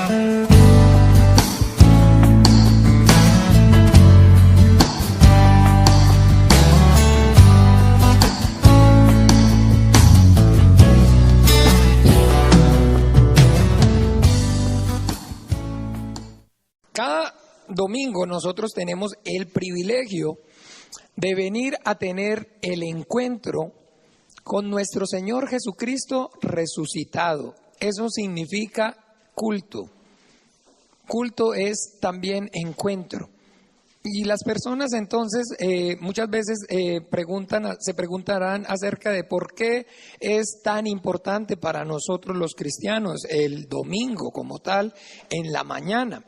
Cada domingo nosotros tenemos el privilegio de venir a tener el encuentro con nuestro Señor Jesucristo resucitado. Eso significa culto. Culto es también encuentro. Y las personas entonces muchas veces se preguntarán acerca de por qué es tan importante para nosotros los cristianos el domingo como tal en la mañana.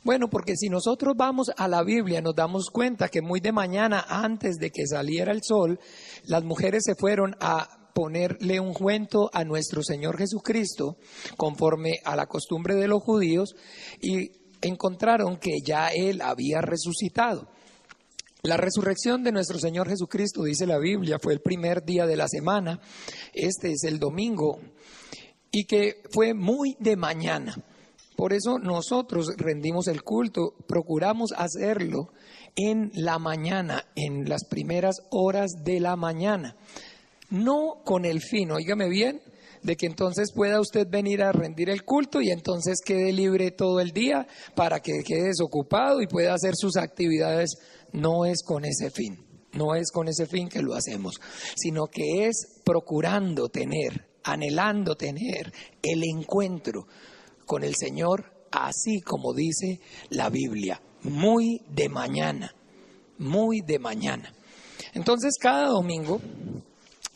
Bueno, porque si nosotros vamos a la Biblia nos damos cuenta que muy de mañana, antes de que saliera el sol, las mujeres se fueron a ponerle ungüento a nuestro Señor Jesucristo, conforme a la costumbre de los judíos, y encontraron que ya Él había resucitado. La resurrección de nuestro Señor Jesucristo, dice la Biblia, fue el primer día de la semana, este es el domingo, y que fue muy de mañana. Por eso nosotros rendimos el culto, procuramos hacerlo en la mañana, en las primeras horas de la mañana. No con el fin, óigame bien, de que entonces pueda usted venir a rendir el culto y entonces quede libre todo el día para que quede desocupado y pueda hacer sus actividades. No es con ese fin, no es con ese fin que lo hacemos, sino que es procurando tener, anhelando tener el encuentro con el Señor, así como dice la Biblia, muy de mañana, muy de mañana. Entonces cada domingo,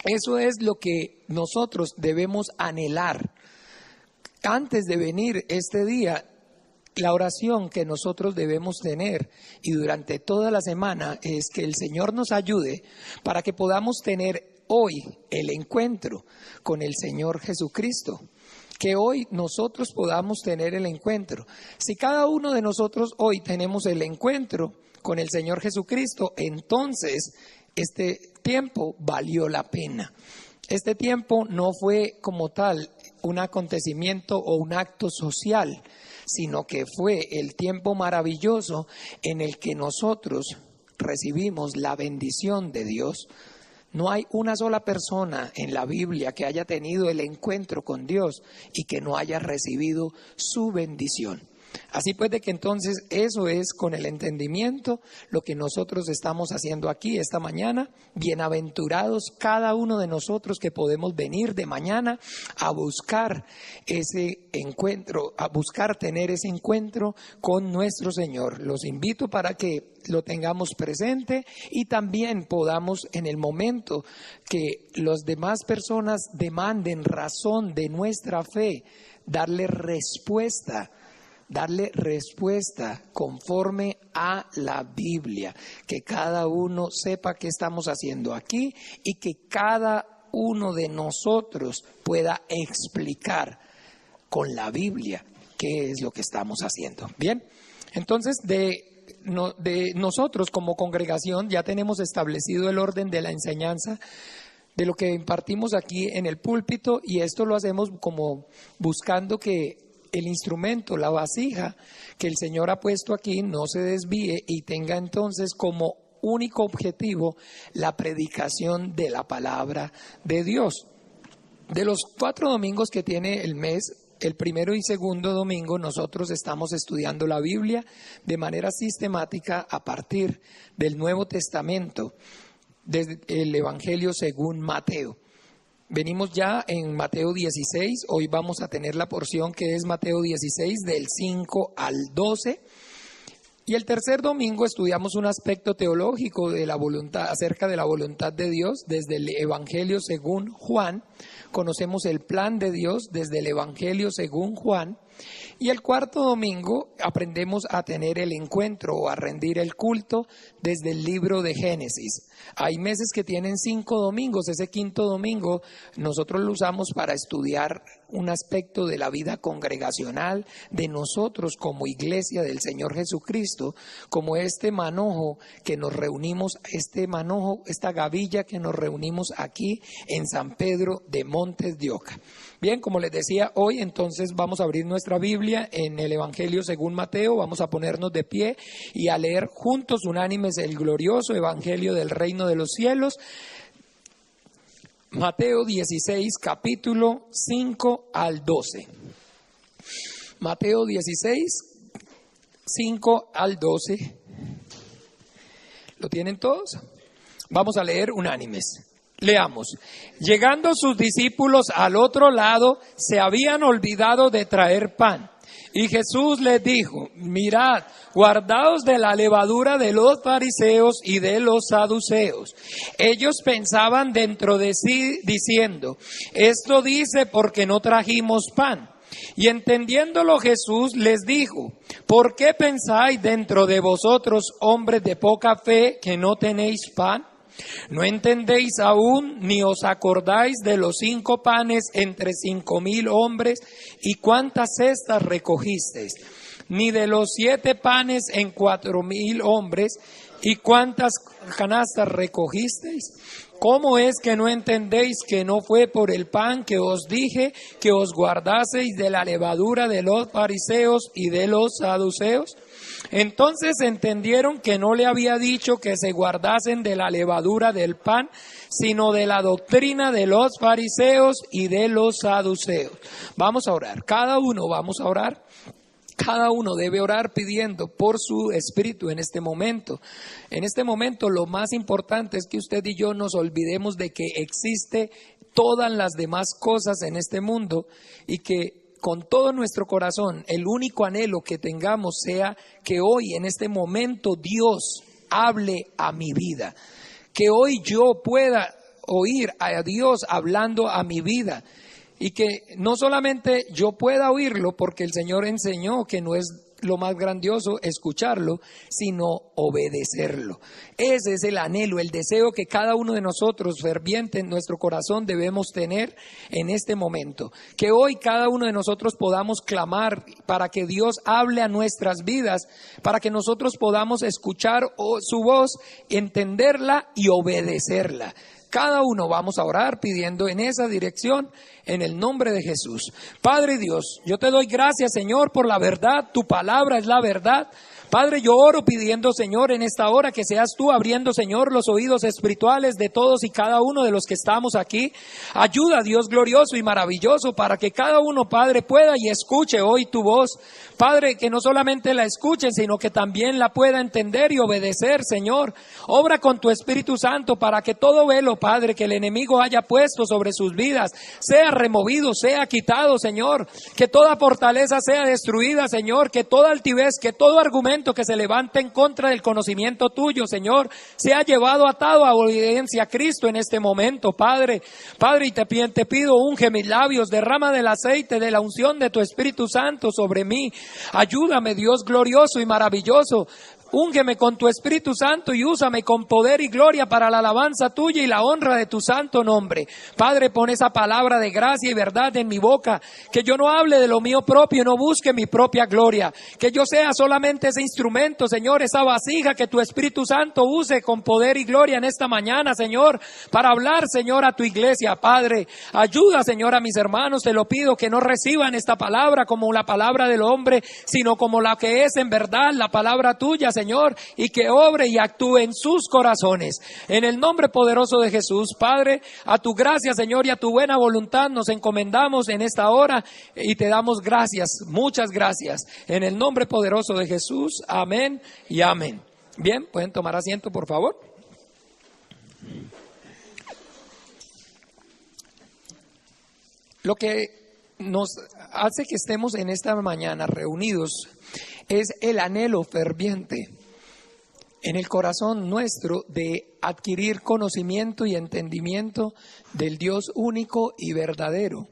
eso es lo que nosotros debemos anhelar. Antes de venir este día, la oración que nosotros debemos tener y durante toda la semana es que el Señor nos ayude para que podamos tener hoy el encuentro con el Señor Jesucristo. Que hoy nosotros podamos tener el encuentro. Si cada uno de nosotros hoy tenemos el encuentro con el Señor Jesucristo, entonces este tiempo valió la pena. Este tiempo no fue como tal un acontecimiento o un acto social, sino que fue el tiempo maravilloso en el que nosotros recibimos la bendición de Dios. No hay una sola persona en la Biblia que haya tenido el encuentro con Dios y que no haya recibido su bendición. Así pues de que entonces eso es con el entendimiento lo que nosotros estamos haciendo aquí esta mañana. Bienaventurados cada uno de nosotros que podemos venir de mañana a buscar ese encuentro, a buscar tener ese encuentro con nuestro Señor. Los invito para que lo tengamos presente y también podamos en el momento que las demás personas demanden razón de nuestra fe, darle respuesta conforme a la Biblia, que cada uno sepa qué estamos haciendo aquí y que cada uno de nosotros pueda explicar con la Biblia qué es lo que estamos haciendo. Bien, entonces de nosotros como congregación ya tenemos establecido el orden de la enseñanza de lo que impartimos aquí en el púlpito, y esto lo hacemos como buscando que el instrumento, la vasija que el Señor ha puesto aquí no se desvíe y tenga entonces como único objetivo la predicación de la palabra de Dios. De los 4 domingos que tiene el mes, el primero y segundo domingo nosotros estamos estudiando la Biblia de manera sistemática a partir del Nuevo Testamento, desde el Evangelio según Mateo. Venimos ya en Mateo 16, hoy vamos a tener la porción que es Mateo 16 del 5 al 12. Y el tercer domingo estudiamos un aspecto teológico de la voluntad, acerca de la voluntad de Dios desde el Evangelio según Juan. Conocemos el plan de Dios desde el Evangelio según Juan. Y el cuarto domingo aprendemos a tener el encuentro o a rendir el culto desde el libro de Génesis. Hay meses que tienen 5 domingos, ese quinto domingo nosotros lo usamos para estudiar un aspecto de la vida congregacional de nosotros como iglesia del Señor Jesucristo, como este manojo que nos reunimos, esta gavilla que nos reunimos aquí en San Pedro de Montes de Oca. Bien, como les decía, hoy entonces vamos a abrir nuestra Biblia en el Evangelio según Mateo, vamos a ponernos de pie y a leer juntos unánimes el glorioso Evangelio del Reino de los Cielos, Mateo 16, capítulo 5 al 12. Mateo 16, 5 al 12. ¿Lo tienen todos? Vamos a leer unánimes. Leamos. Llegando sus discípulos al otro lado, se habían olvidado de traer pan. Y Jesús les dijo, mirad, guardaos de la levadura de los fariseos y de los saduceos. Ellos pensaban dentro de sí, diciendo, esto dice porque no trajimos pan. Y entendiéndolo Jesús les dijo, ¿por qué pensáis dentro de vosotros, hombres de poca fe, que no tenéis pan? ¿No entendéis aún, ni os acordáis de los 5 panes entre 5,000 hombres, y cuántas cestas recogisteis? Ni de los 7 panes en 4,000 hombres, y cuántas canastas recogisteis? ¿Cómo es que no entendéis que no fue por el pan que os dije que os guardaseis de la levadura de los fariseos y de los saduceos? Entonces entendieron que no le había dicho que se guardasen de la levadura del pan, sino de la doctrina de los fariseos y de los saduceos. Vamos a orar, cada uno vamos a orar. Cada uno debe orar pidiendo por su espíritu en este momento. En este momento lo más importante es que usted y yo nos olvidemos de que existe todas las demás cosas en este mundo y que con todo nuestro corazón el único anhelo que tengamos sea que hoy en este momento Dios hable a mi vida. Que hoy yo pueda oír a Dios hablando a mi vida. Y que no solamente yo pueda oírlo, porque el Señor enseñó que no es lo más grandioso escucharlo, sino obedecerlo. Ese es el anhelo, el deseo que cada uno de nosotros, ferviente en nuestro corazón, debemos tener en este momento. Que hoy cada uno de nosotros podamos clamar para que Dios hable a nuestras vidas, para que nosotros podamos escuchar su voz, entenderla y obedecerla. Cada uno vamos a orar pidiendo en esa dirección en el nombre de Jesús. Padre Dios, yo te doy gracias, Señor, por la verdad. Tu palabra es la verdad. Padre, yo oro pidiendo, Señor, en esta hora que seas tú abriendo, Señor, los oídos espirituales de todos y cada uno de los que estamos aquí. Ayuda, Dios glorioso y maravilloso, para que cada uno, Padre, pueda y escuche hoy tu voz. Padre, que no solamente la escuchen, sino que también la pueda entender y obedecer, Señor. Obra con tu Espíritu Santo para que todo velo, Padre, que el enemigo haya puesto sobre sus vidas, sea removido, sea quitado, Señor. Que toda fortaleza sea destruida, Señor. Que toda altivez, que todo argumento que se levante en contra del conocimiento tuyo, Señor, sea llevado atado a obediencia a Cristo en este momento, Padre. Padre, y te pido, unge mis labios, derrama del aceite de la unción de tu Espíritu Santo sobre mí. Ayúdame, Dios glorioso y maravilloso. Úngeme con tu Espíritu Santo y úsame con poder y gloria para la alabanza tuya y la honra de tu santo nombre. Padre, pon esa palabra de gracia y verdad en mi boca, que yo no hable de lo mío propio y no busque mi propia gloria, que yo sea solamente ese instrumento, Señor, esa vasija que tu Espíritu Santo use con poder y gloria en esta mañana, Señor, para hablar, Señor, a tu iglesia. Padre, ayuda, Señor, a mis hermanos, te lo pido, que no reciban esta palabra como la palabra del hombre, sino como la que es en verdad la palabra tuya, Señor, y que obre y actúe en sus corazones. En el nombre poderoso de Jesús, Padre, a tu gracia, Señor, y a tu buena voluntad nos encomendamos en esta hora y te damos gracias, muchas gracias. En el nombre poderoso de Jesús, amén y amén. Bien, pueden tomar asiento, por favor. Lo que nos hace que estemos en esta mañana reunidos es el anhelo ferviente en el corazón nuestro de adquirir conocimiento y entendimiento del Dios único y verdadero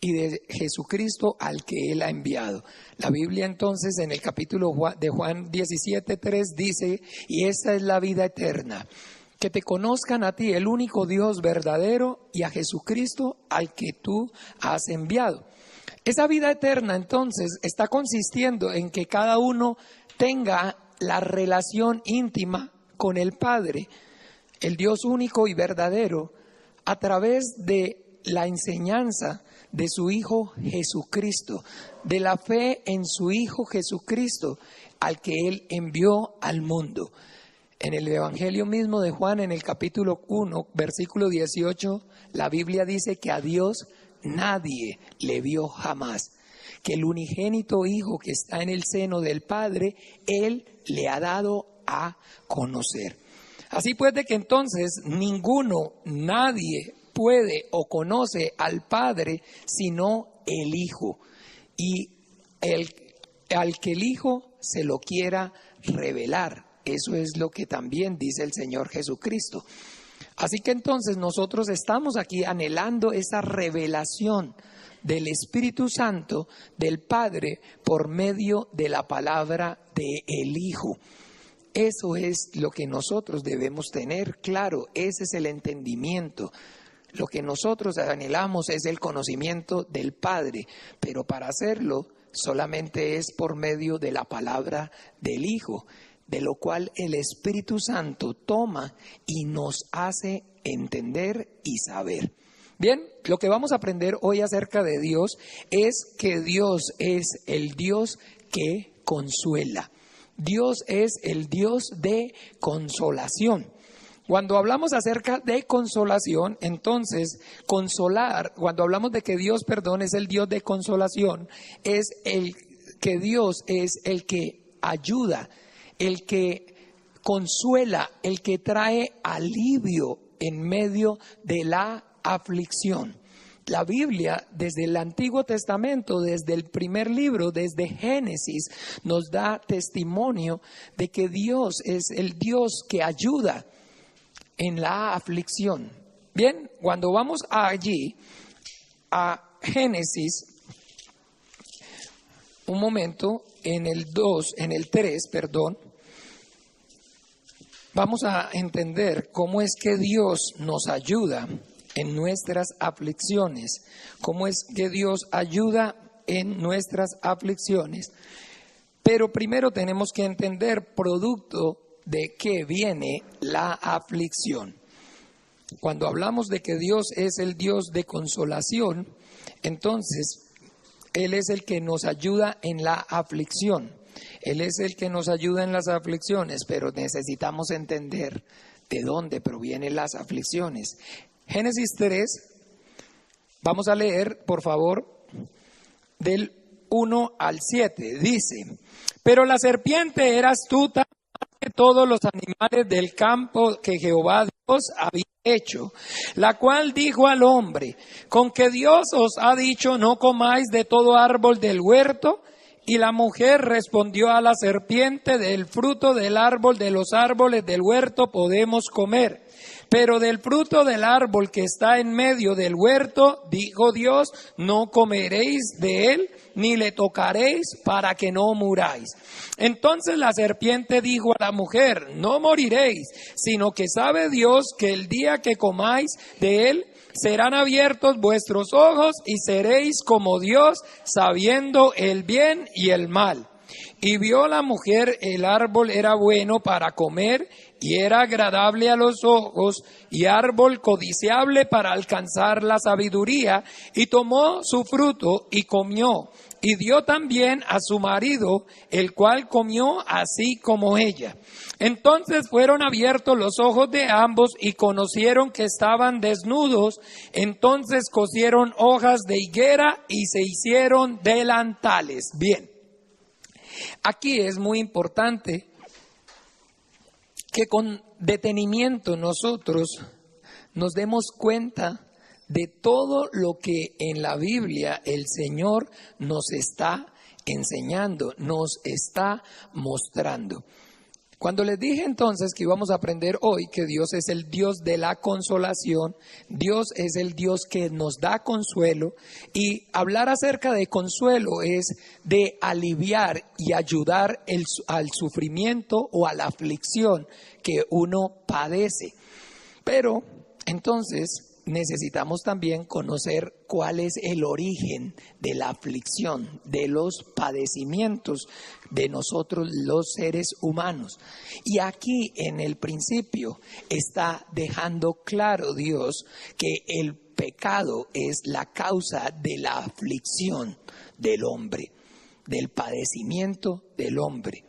y de Jesucristo al que Él ha enviado. La Biblia entonces en el capítulo de Juan 17:3 dice, y esta es la vida eterna, que te conozcan a ti, el único Dios verdadero, y a Jesucristo al que tú has enviado. Esa vida eterna entonces está consistiendo en que cada uno tenga la relación íntima con el Padre, el Dios único y verdadero, a través de la enseñanza de su Hijo Jesucristo, de la fe en su Hijo Jesucristo, al que Él envió al mundo. En el Evangelio mismo de Juan, en el capítulo 1, versículo 18, la Biblia dice que a Dios nadie le vio jamás, que el unigénito Hijo que está en el seno del Padre, Él le ha dado a conocer. Así pues, de que entonces nadie puede o conoce al Padre sino el Hijo, y al que el Hijo se lo quiera revelar. Eso es lo que también dice el Señor Jesucristo. Así que entonces nosotros estamos aquí anhelando esa revelación del Espíritu Santo del Padre por medio de la palabra del Hijo. Eso es lo que nosotros debemos tener claro, ese es el entendimiento. Lo que nosotros anhelamos es el conocimiento del Padre, pero para hacerlo solamente es por medio de la palabra del Hijo, de lo cual el Espíritu Santo toma y nos hace entender y saber. Bien, lo que vamos a aprender hoy acerca de Dios es que Dios es el Dios que consuela. Dios es el Dios de consolación. Cuando hablamos acerca de consolación, entonces consolar, cuando hablamos de que Dios, es el Dios de consolación, es el que Dios es el que ayuda, el que consuela, el que trae alivio en medio de la aflicción. La Biblia, desde el Antiguo Testamento, desde el primer libro, desde Génesis, nos da testimonio de que Dios es el Dios que ayuda en la aflicción. Bien, cuando vamos allí a Génesis, un momento, en el 3, vamos a entender cómo es que Dios nos ayuda en nuestras aflicciones, cómo es que Dios ayuda en nuestras aflicciones. Pero primero tenemos que entender producto de qué viene la aflicción. Cuando hablamos de que Dios es el Dios de consolación, entonces Él es el que nos ayuda en la aflicción. Él es el que nos ayuda en las aflicciones, pero necesitamos entender de dónde provienen las aflicciones. Génesis 3, vamos a leer, por favor, del 1 al 7. Dice: pero la serpiente era astuta que todos los animales del campo que Jehová Dios había hecho, la cual dijo al hombre: ¿con que Dios os ha dicho no comáis de todo árbol del huerto? Y la mujer respondió a la serpiente: del fruto del árbol de los árboles del huerto podemos comer, pero del fruto del árbol que está en medio del huerto, dijo Dios, no comeréis de él, ni le tocaréis para que no muráis. Entonces la serpiente dijo a la mujer: no moriréis, sino que sabe Dios que el día que comáis de él, serán abiertos vuestros ojos y seréis como Dios, sabiendo el bien y el mal. Y vio la mujer el árbol era bueno para comer y era agradable a los ojos y árbol codiciable para alcanzar la sabiduría, y tomó su fruto y comió, y dio también a su marido, el cual comió así como ella. Entonces fueron abiertos los ojos de ambos y conocieron que estaban desnudos. Entonces cosieron hojas de higuera y se hicieron delantales. Bien, aquí es muy importante que con detenimiento nosotros nos demos cuenta de todo lo que en la Biblia el Señor nos está enseñando, nos está mostrando. Cuando les dije entonces que íbamos a aprender hoy que Dios es el Dios de la consolación, Dios es el Dios que nos da consuelo, y hablar acerca de consuelo es de aliviar y ayudar al sufrimiento o a la aflicción que uno padece. Pero entonces necesitamos también conocer cuál es el origen de la aflicción, de los padecimientos de nosotros los seres humanos. Y aquí en el principio está dejando claro Dios que el pecado es la causa de la aflicción del hombre, del padecimiento del hombre.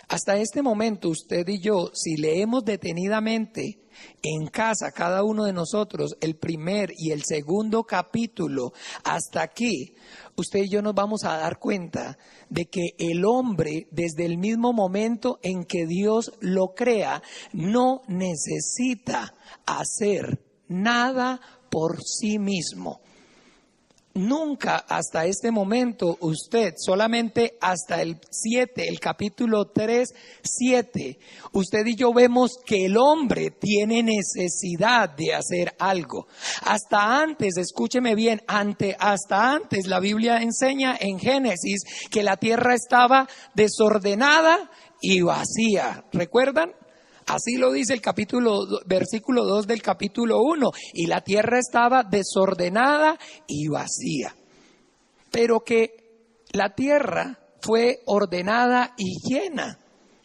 Hasta este momento usted y yo, si leemos detenidamente en casa, cada uno de nosotros, el primer y el segundo capítulo, hasta aquí, usted y yo nos vamos a dar cuenta de que el hombre, desde el mismo momento en que Dios lo crea, no necesita hacer nada por sí mismo. Nunca hasta este momento usted, solamente hasta el capítulo 3, 7, usted y yo vemos que el hombre tiene necesidad de hacer algo. Hasta antes, escúcheme bien, hasta antes la Biblia enseña en Génesis que la tierra estaba desordenada y vacía. ¿Recuerdan? Así lo dice versículo 2 del capítulo 1, y la tierra estaba desordenada y vacía. Pero que la tierra fue ordenada y llena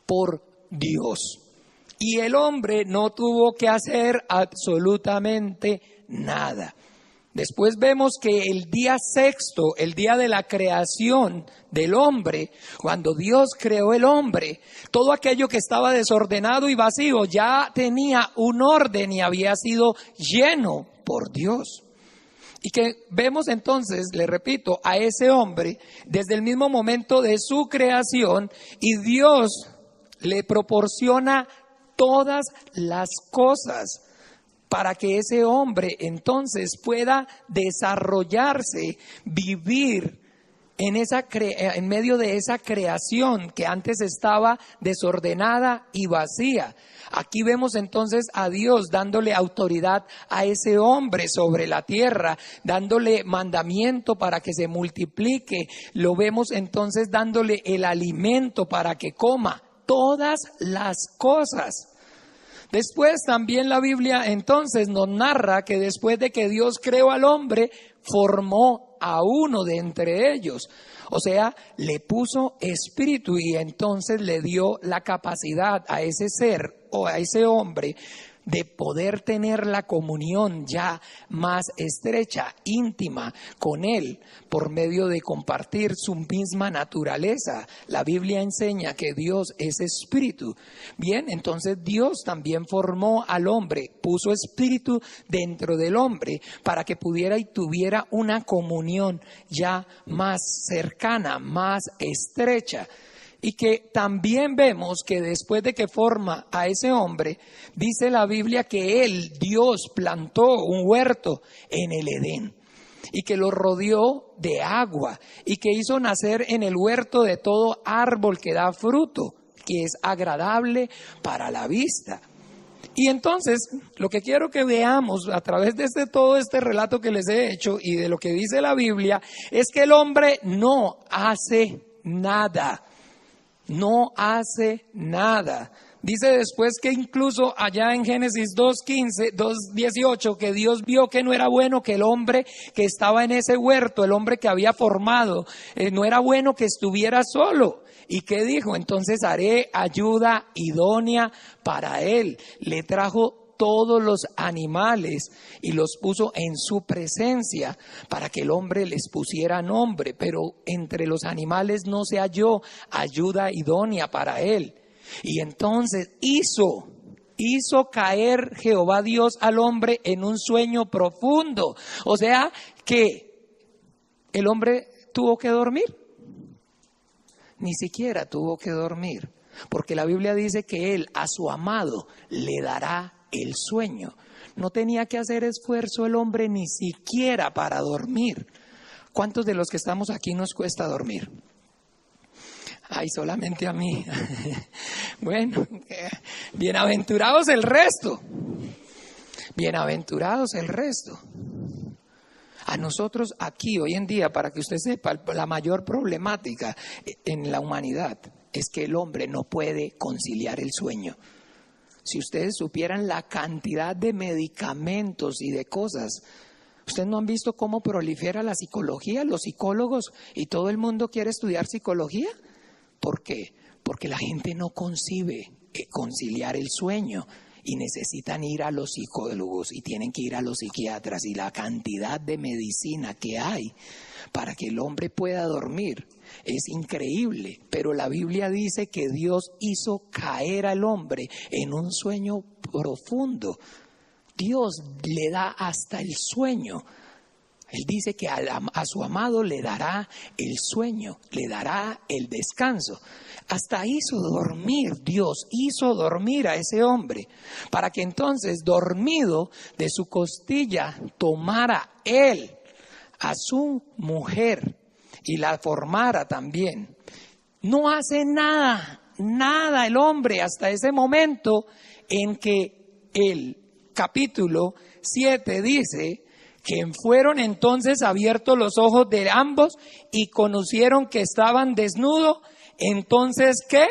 por Dios. Y el hombre no tuvo que hacer absolutamente nada. Después vemos que el día sexto, el día de la creación del hombre, cuando Dios creó el hombre, todo aquello que estaba desordenado y vacío ya tenía un orden y había sido lleno por Dios. Y que vemos entonces, le repito, a ese hombre desde el mismo momento de su creación, y Dios le proporciona todas las cosas para que ese hombre entonces pueda desarrollarse, vivir en medio de esa creación que antes estaba desordenada y vacía. Aquí vemos entonces a Dios dándole autoridad a ese hombre sobre la tierra, dándole mandamiento para que se multiplique. Lo vemos entonces dándole el alimento para que coma todas las cosas. Después también la Biblia entonces nos narra que después de que Dios creó al hombre, formó a uno de entre ellos. O sea, le puso espíritu y entonces le dio la capacidad a ese ser o a ese hombre de poder tener la comunión ya más estrecha, íntima con Él, por medio de compartir su misma naturaleza. La Biblia enseña que Dios es espíritu. Bien, entonces Dios también formó al hombre, puso espíritu dentro del hombre para que pudiera y tuviera una comunión ya más cercana, más estrecha. Y que también vemos que después de que forma a ese hombre, dice la Biblia que Dios plantó un huerto en el Edén y que lo rodeó de agua y que hizo nacer en el huerto de todo árbol que da fruto, que es agradable para la vista. Y entonces, lo que quiero que veamos a través de todo este relato que les he hecho y de lo que dice la Biblia, es que el hombre no hace nada. No hace nada. Dice después que incluso allá en Génesis 2:15, 2:18, que Dios vio que no era bueno que el hombre que estaba en ese huerto, el hombre que había formado, no era bueno que estuviera solo. ¿Y qué dijo? Entonces haré ayuda idónea para él. Le trajo todos los animales y los puso en su presencia para que el hombre les pusiera nombre, pero entre los animales no se halló ayuda idónea para él. Y entonces hizo caer Jehová Dios al hombre en un sueño profundo. O sea que el hombre tuvo que dormir. Ni siquiera tuvo que dormir, porque la Biblia dice que él a su amado le dará el sueño. No tenía que hacer esfuerzo el hombre ni siquiera para dormir. ¿Cuántos de los que estamos aquí nos cuesta dormir? Ay, solamente a mí. Bueno, bienaventurados el resto. Bienaventurados el resto. A nosotros aquí hoy en día, para que usted sepa, la mayor problemática en la humanidad es que el hombre no puede conciliar el sueño. Si ustedes supieran la cantidad de medicamentos y de cosas, ¿ustedes no han visto cómo prolifera la psicología, los psicólogos y todo el mundo quiere estudiar psicología? ¿Por qué? Porque la gente no concibe conciliar el sueño. Y necesitan ir a los psicólogos y tienen que ir a los psiquiatras y la cantidad de medicina que hay para que el hombre pueda dormir es increíble. Pero la Biblia dice que Dios hizo caer al hombre en un sueño profundo. Dios le da hasta el sueño. Él dice que a su amado le dará el sueño, le dará el descanso. Hasta hizo dormir, Dios hizo dormir a ese hombre, para que entonces, dormido, de su costilla tomara él a su mujer y la formara también. No hace nada el hombre hasta ese momento en que el capítulo 7 dice que fueron entonces abiertos los ojos de ambos y conocieron que estaban desnudos. Entonces, ¿qué?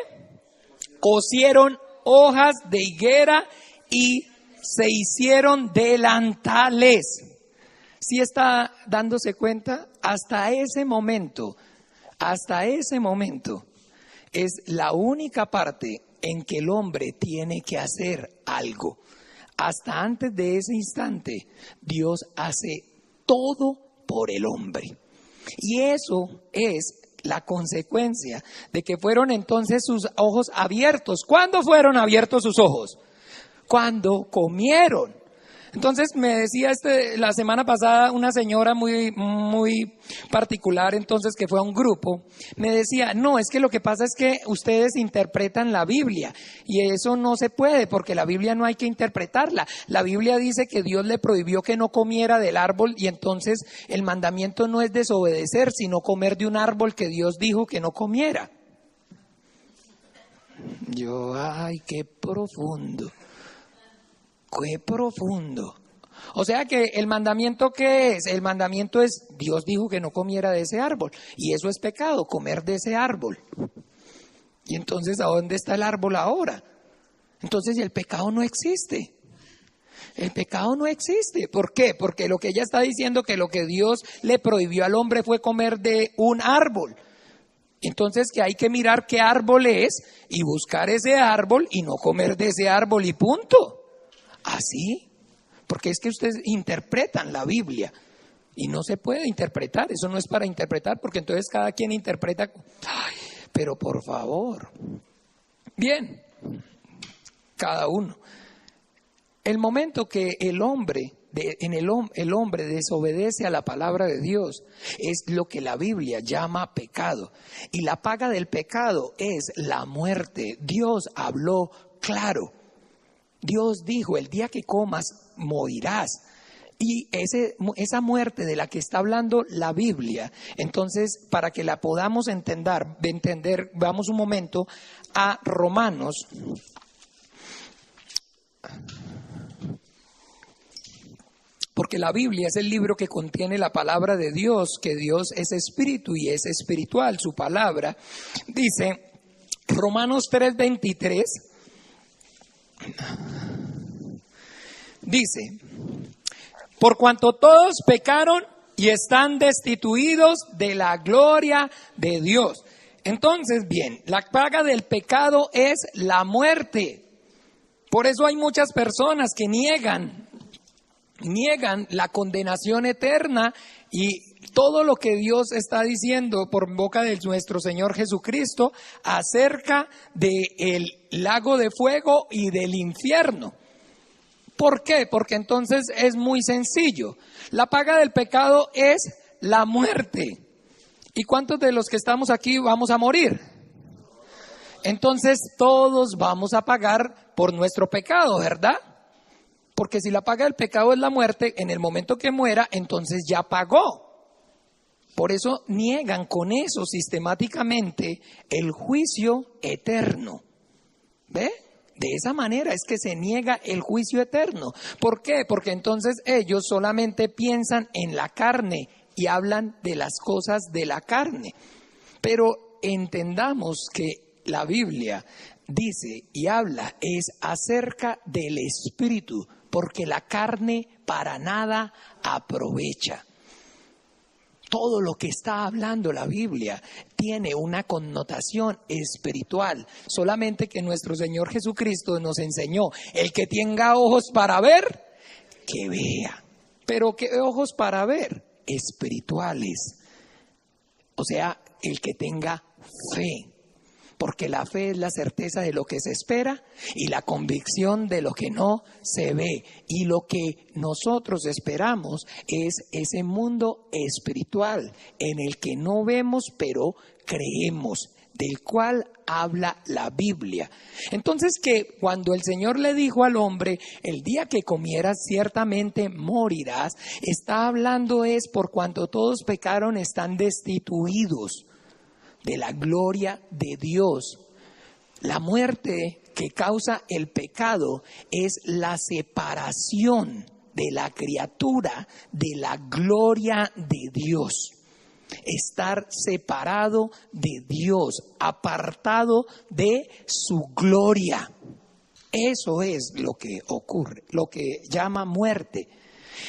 Cosieron hojas de higuera y se hicieron delantales. ¿Sí está dándose cuenta? Hasta ese momento es la única parte en que el hombre tiene que hacer algo. Hasta antes de ese instante, Dios hace todo por el hombre. Y eso es la consecuencia de que fueron entonces sus ojos abiertos. ¿Cuándo fueron abiertos sus ojos? Cuando comieron. Entonces me decía la semana pasada una señora muy particular, entonces, que fue a un grupo, me decía, no, es que lo que pasa es que ustedes interpretan la Biblia y eso no se puede porque la Biblia no hay que interpretarla. La Biblia dice que Dios le prohibió que no comiera del árbol y entonces el mandamiento no es desobedecer, sino comer de un árbol que Dios dijo que no comiera. Yo, ay, qué profundo. ¡Qué profundo! O sea que el mandamiento, ¿qué es? El mandamiento es, Dios dijo que no comiera de ese árbol. Y eso es pecado, comer de ese árbol. Y entonces, ¿a dónde está el árbol ahora? Entonces el pecado no existe. El pecado no existe. ¿Por qué? Porque lo que ella está diciendo, que lo que Dios le prohibió al hombre fue comer de un árbol. Entonces que hay que mirar qué árbol es y buscar ese árbol y no comer de ese árbol y punto. ¿Así? Porque es que ustedes interpretan la Biblia y no se puede interpretar, eso no es para interpretar, porque entonces cada quien interpreta. Ay, pero por favor. Bien, cada uno. El momento que el hombre desobedece a la palabra de Dios es lo que la Biblia llama pecado. Y la paga del pecado es la muerte. Dios habló claro. Dios dijo, el día que comas, morirás. Y esa muerte de la que está hablando la Biblia, entonces, para que la podamos entender, vamos un momento a Romanos. Porque la Biblia es el libro que contiene la palabra de Dios, que Dios es espíritu y es espiritual, su palabra. Dice, Romanos 3:23. Dice, por cuanto todos pecaron y están destituidos de la gloria de Dios. Entonces, bien, la paga del pecado es la muerte. Por eso hay muchas personas que niegan la condenación eterna y todo lo que Dios está diciendo por boca de nuestro Señor Jesucristo acerca del lago de fuego y del infierno. ¿Por qué? Porque entonces es muy sencillo. La paga del pecado es la muerte. ¿Y cuántos de los que estamos aquí vamos a morir? Entonces todos vamos a pagar por nuestro pecado, ¿verdad? Porque si la paga del pecado es la muerte, en el momento que muera, entonces ya pagó. Por eso niegan con eso sistemáticamente el juicio eterno. ¿Ve? De esa manera es que se niega el juicio eterno. ¿Por qué? Porque entonces ellos solamente piensan en la carne y hablan de las cosas de la carne. Pero entendamos que la Biblia dice y habla es acerca del Espíritu, porque la carne para nada aprovecha. Todo lo que está hablando la Biblia tiene una connotación espiritual, solamente que nuestro Señor Jesucristo nos enseñó, el que tenga ojos para ver, que vea. Pero ¿qué ojos para ver? Espirituales. O sea, el que tenga fe. Porque la fe es la certeza de lo que se espera y la convicción de lo que no se ve. Y lo que nosotros esperamos es ese mundo espiritual en el que no vemos pero creemos, del cual habla la Biblia. Entonces que cuando el Señor le dijo al hombre, el día que comieras ciertamente morirás, está hablando es por cuanto todos pecaron están destituidos de la gloria de Dios. La muerte que causa el pecado es la separación de la criatura de la gloria de Dios. Estar separado de Dios, apartado de su gloria. Eso es lo que ocurre, lo que llama muerte.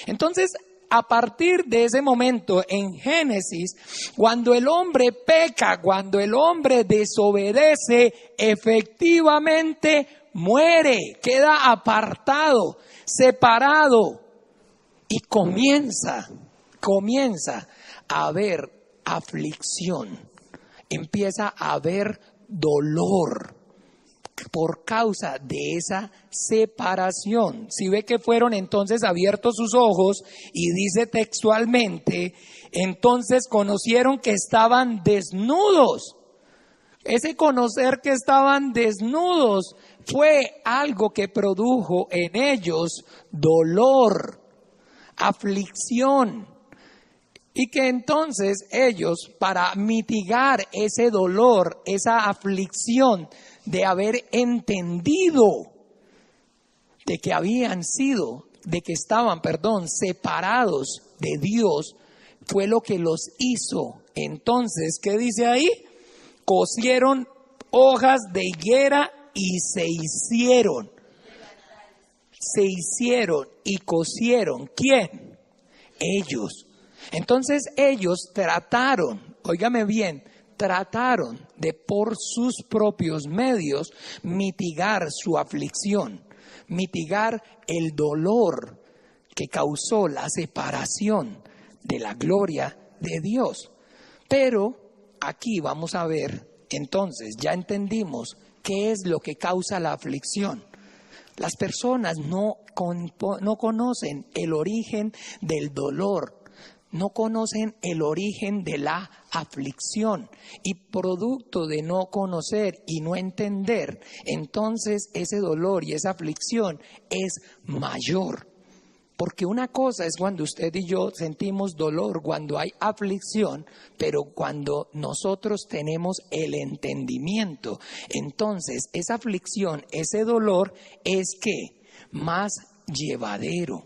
Entonces, a partir de ese momento en Génesis, cuando el hombre peca, cuando el hombre desobedece, efectivamente muere, queda apartado, separado y comienza a haber aflicción, empieza a haber dolor por causa de esa separación. Si ve que fueron entonces abiertos sus ojos y dice textualmente, entonces conocieron que estaban desnudos. Ese conocer que estaban desnudos fue algo que produjo en ellos dolor, aflicción. Y que entonces ellos, para mitigar ese dolor, esa aflicción de haber entendido de que estaban separados de Dios, fue lo que los hizo. Entonces, ¿qué dice ahí? Cosieron hojas de higuera y se hicieron y cosieron. ¿Quién? Ellos. Entonces ellos trataron, óigame bien, trataron de por sus propios medios mitigar su aflicción, mitigar el dolor que causó la separación de la gloria de Dios. Pero aquí vamos a ver, entonces ya entendimos qué es lo que causa la aflicción. Las personas no conocen el origen del dolor, no conocen el origen de la aflicción y producto de no conocer y no entender, entonces ese dolor y esa aflicción es mayor. Porque una cosa es cuando usted y yo sentimos dolor, cuando hay aflicción, pero cuando nosotros tenemos el entendimiento, entonces esa aflicción, ese dolor es que más llevadero,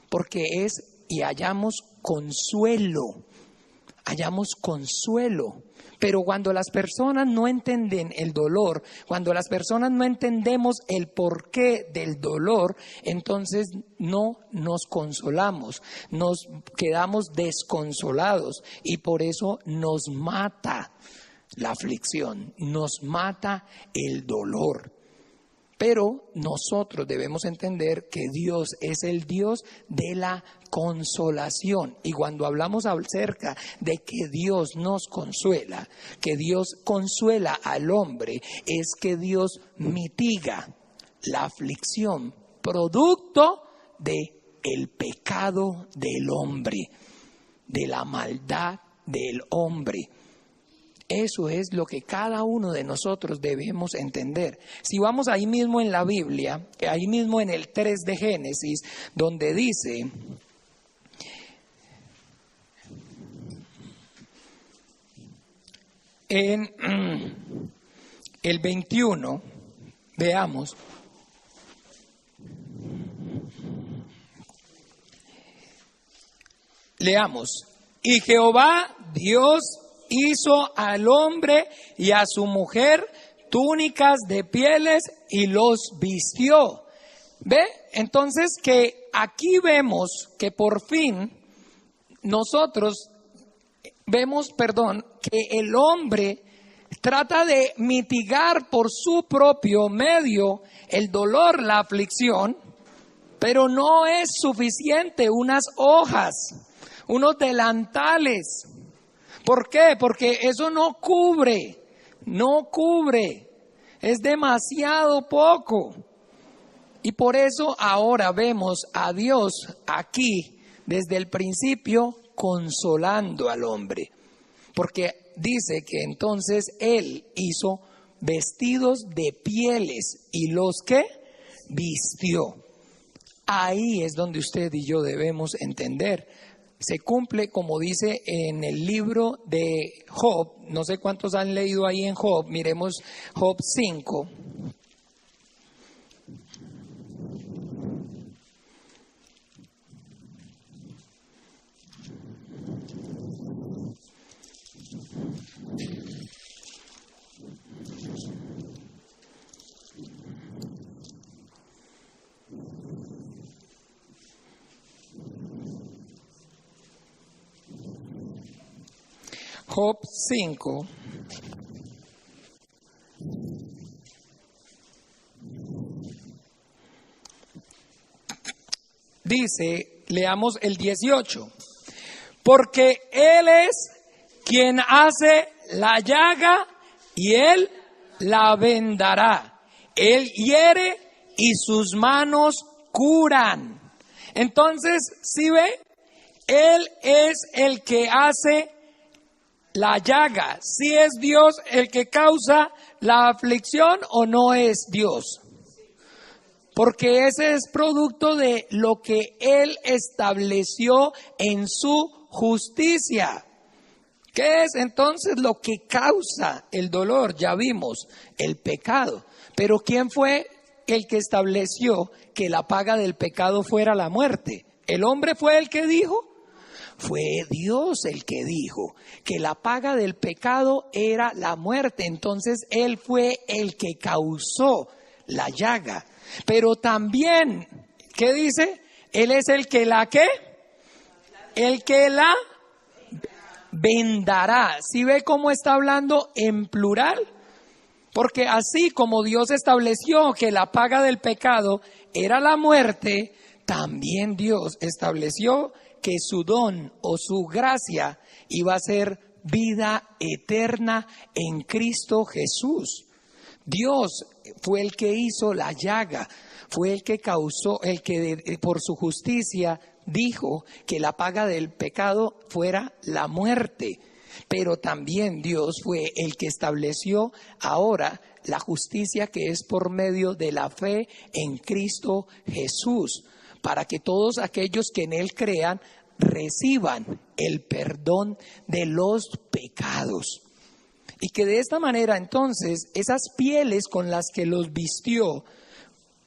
porque es y hallamos consuelo. Pero cuando las personas no entienden el dolor, cuando las personas no entendemos el porqué del dolor, entonces no nos consolamos, nos quedamos desconsolados y por eso nos mata la aflicción, nos mata el dolor. Pero nosotros debemos entender que Dios es el Dios de la consolación. Y cuando hablamos acerca de que Dios nos consuela, que Dios consuela al hombre, es que Dios mitiga la aflicción producto del pecado del hombre, de la maldad del hombre. Eso es lo que cada uno de nosotros debemos entender. Si vamos ahí mismo en la Biblia, ahí mismo en el 3 de Génesis, donde dice, en el 21, Veamos. Leamos. Y Jehová Dios hizo al hombre y a su mujer túnicas de pieles y los vistió. ¿Ve? Entonces que aquí vemos que por fin nosotros vemos, que el hombre trata de mitigar por su propio medio el dolor, la aflicción, pero no es suficiente unas hojas, unos delantales. ¿Por qué? Porque eso no cubre, es demasiado poco. Y por eso ahora vemos a Dios aquí desde el principio consolando al hombre, porque dice que entonces Él hizo vestidos de pieles y los que vistió. Ahí es donde usted y yo debemos entender. Se cumple como dice en el libro de Job. No sé cuántos han leído ahí en Job. Miremos Job 5. Job 5. Dice, leamos el 18. Porque Él es quien hace la llaga y Él la vendará. Él hiere y sus manos curan. Entonces, ¿sí ve? Él es el que hace la llaga. ¿Sí es Dios el que causa la aflicción o no es Dios? Porque ese es producto de lo que Él estableció en su justicia. ¿Qué es entonces lo que causa el dolor? Ya vimos, el pecado. Pero ¿quién fue el que estableció que la paga del pecado fuera la muerte? ¿El hombre fue el que dijo? Fue Dios el que dijo que la paga del pecado era la muerte. Entonces Él fue el que causó la llaga. Pero también, ¿qué dice? Él es el que la ¿qué? El que la vendará. ¿Sí ve cómo está hablando en plural? Porque así como Dios estableció que la paga del pecado era la muerte, también Dios estableció que su don o su gracia iba a ser vida eterna en Cristo Jesús. Dios fue el que hizo la llaga, fue el que causó, el que por su justicia dijo que la paga del pecado fuera la muerte. Pero también Dios fue el que estableció ahora la justicia que es por medio de la fe en Cristo Jesús, para que todos aquellos que en Él crean reciban el perdón de los pecados. Y que de esta manera entonces esas pieles con las que los vistió,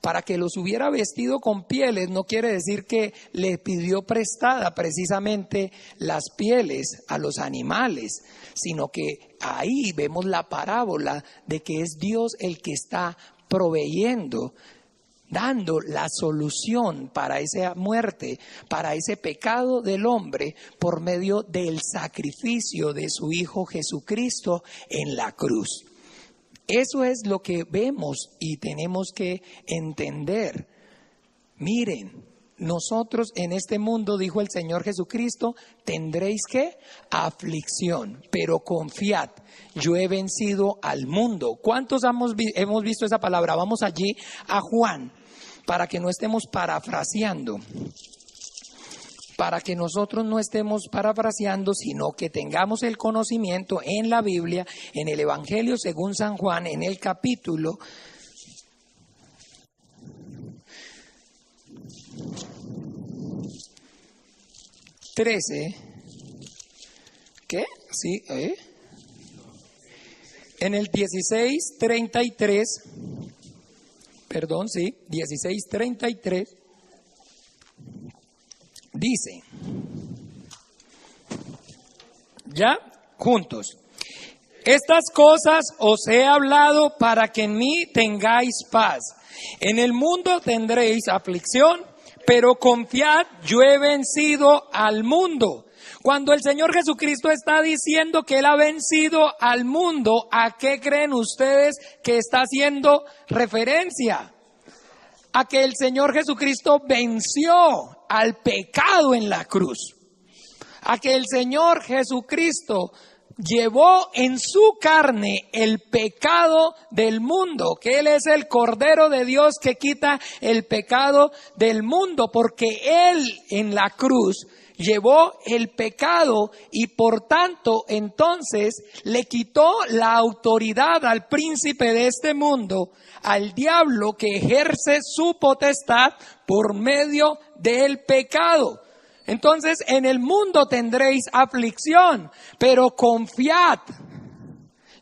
para que los hubiera vestido con pieles, no quiere decir que le pidió prestada precisamente las pieles a los animales, sino que ahí vemos la parábola de que es Dios el que está proveyendo, dando la solución para esa muerte, para ese pecado del hombre, por medio del sacrificio de su Hijo Jesucristo en la cruz. Eso es lo que vemos y tenemos que entender. Miren, nosotros en este mundo, dijo el Señor Jesucristo, tendréis ¿qué? Aflicción, pero confiad, yo he vencido al mundo. ¿Cuántos hemos visto esa palabra? Vamos allí a Juan, para que no estemos parafraseando. Para que nosotros no estemos parafraseando, sino que tengamos el conocimiento en la Biblia, en el Evangelio según San Juan, en el capítulo 13. ¿Qué? Sí, en el 16:33. 16:33, dice, ya juntos, estas cosas os he hablado para que en mí tengáis paz. En el mundo tendréis aflicción, pero confiad, yo he vencido al mundo. Cuando el Señor Jesucristo está diciendo que Él ha vencido al mundo, ¿a qué creen ustedes que está haciendo referencia? A que el Señor Jesucristo venció al pecado en la cruz. A que el Señor Jesucristo llevó en su carne el pecado del mundo, que Él es el Cordero de Dios que quita el pecado del mundo, porque Él en la cruz llevó el pecado y por tanto entonces le quitó la autoridad al príncipe de este mundo, al diablo que ejerce su potestad por medio del pecado. Entonces, en el mundo tendréis aflicción, pero confiad,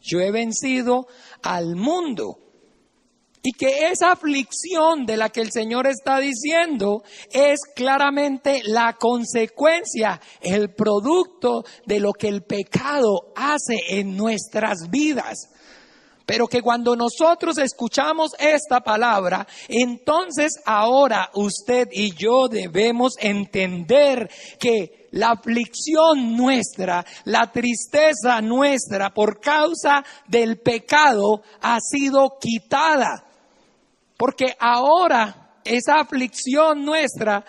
yo he vencido al mundo. Y que esa aflicción de la que el Señor está diciendo es claramente la consecuencia, el producto de lo que el pecado hace en nuestras vidas. Pero que cuando nosotros escuchamos esta palabra, entonces ahora usted y yo debemos entender que la aflicción nuestra, la tristeza nuestra por causa del pecado ha sido quitada. Porque ahora esa aflicción nuestra,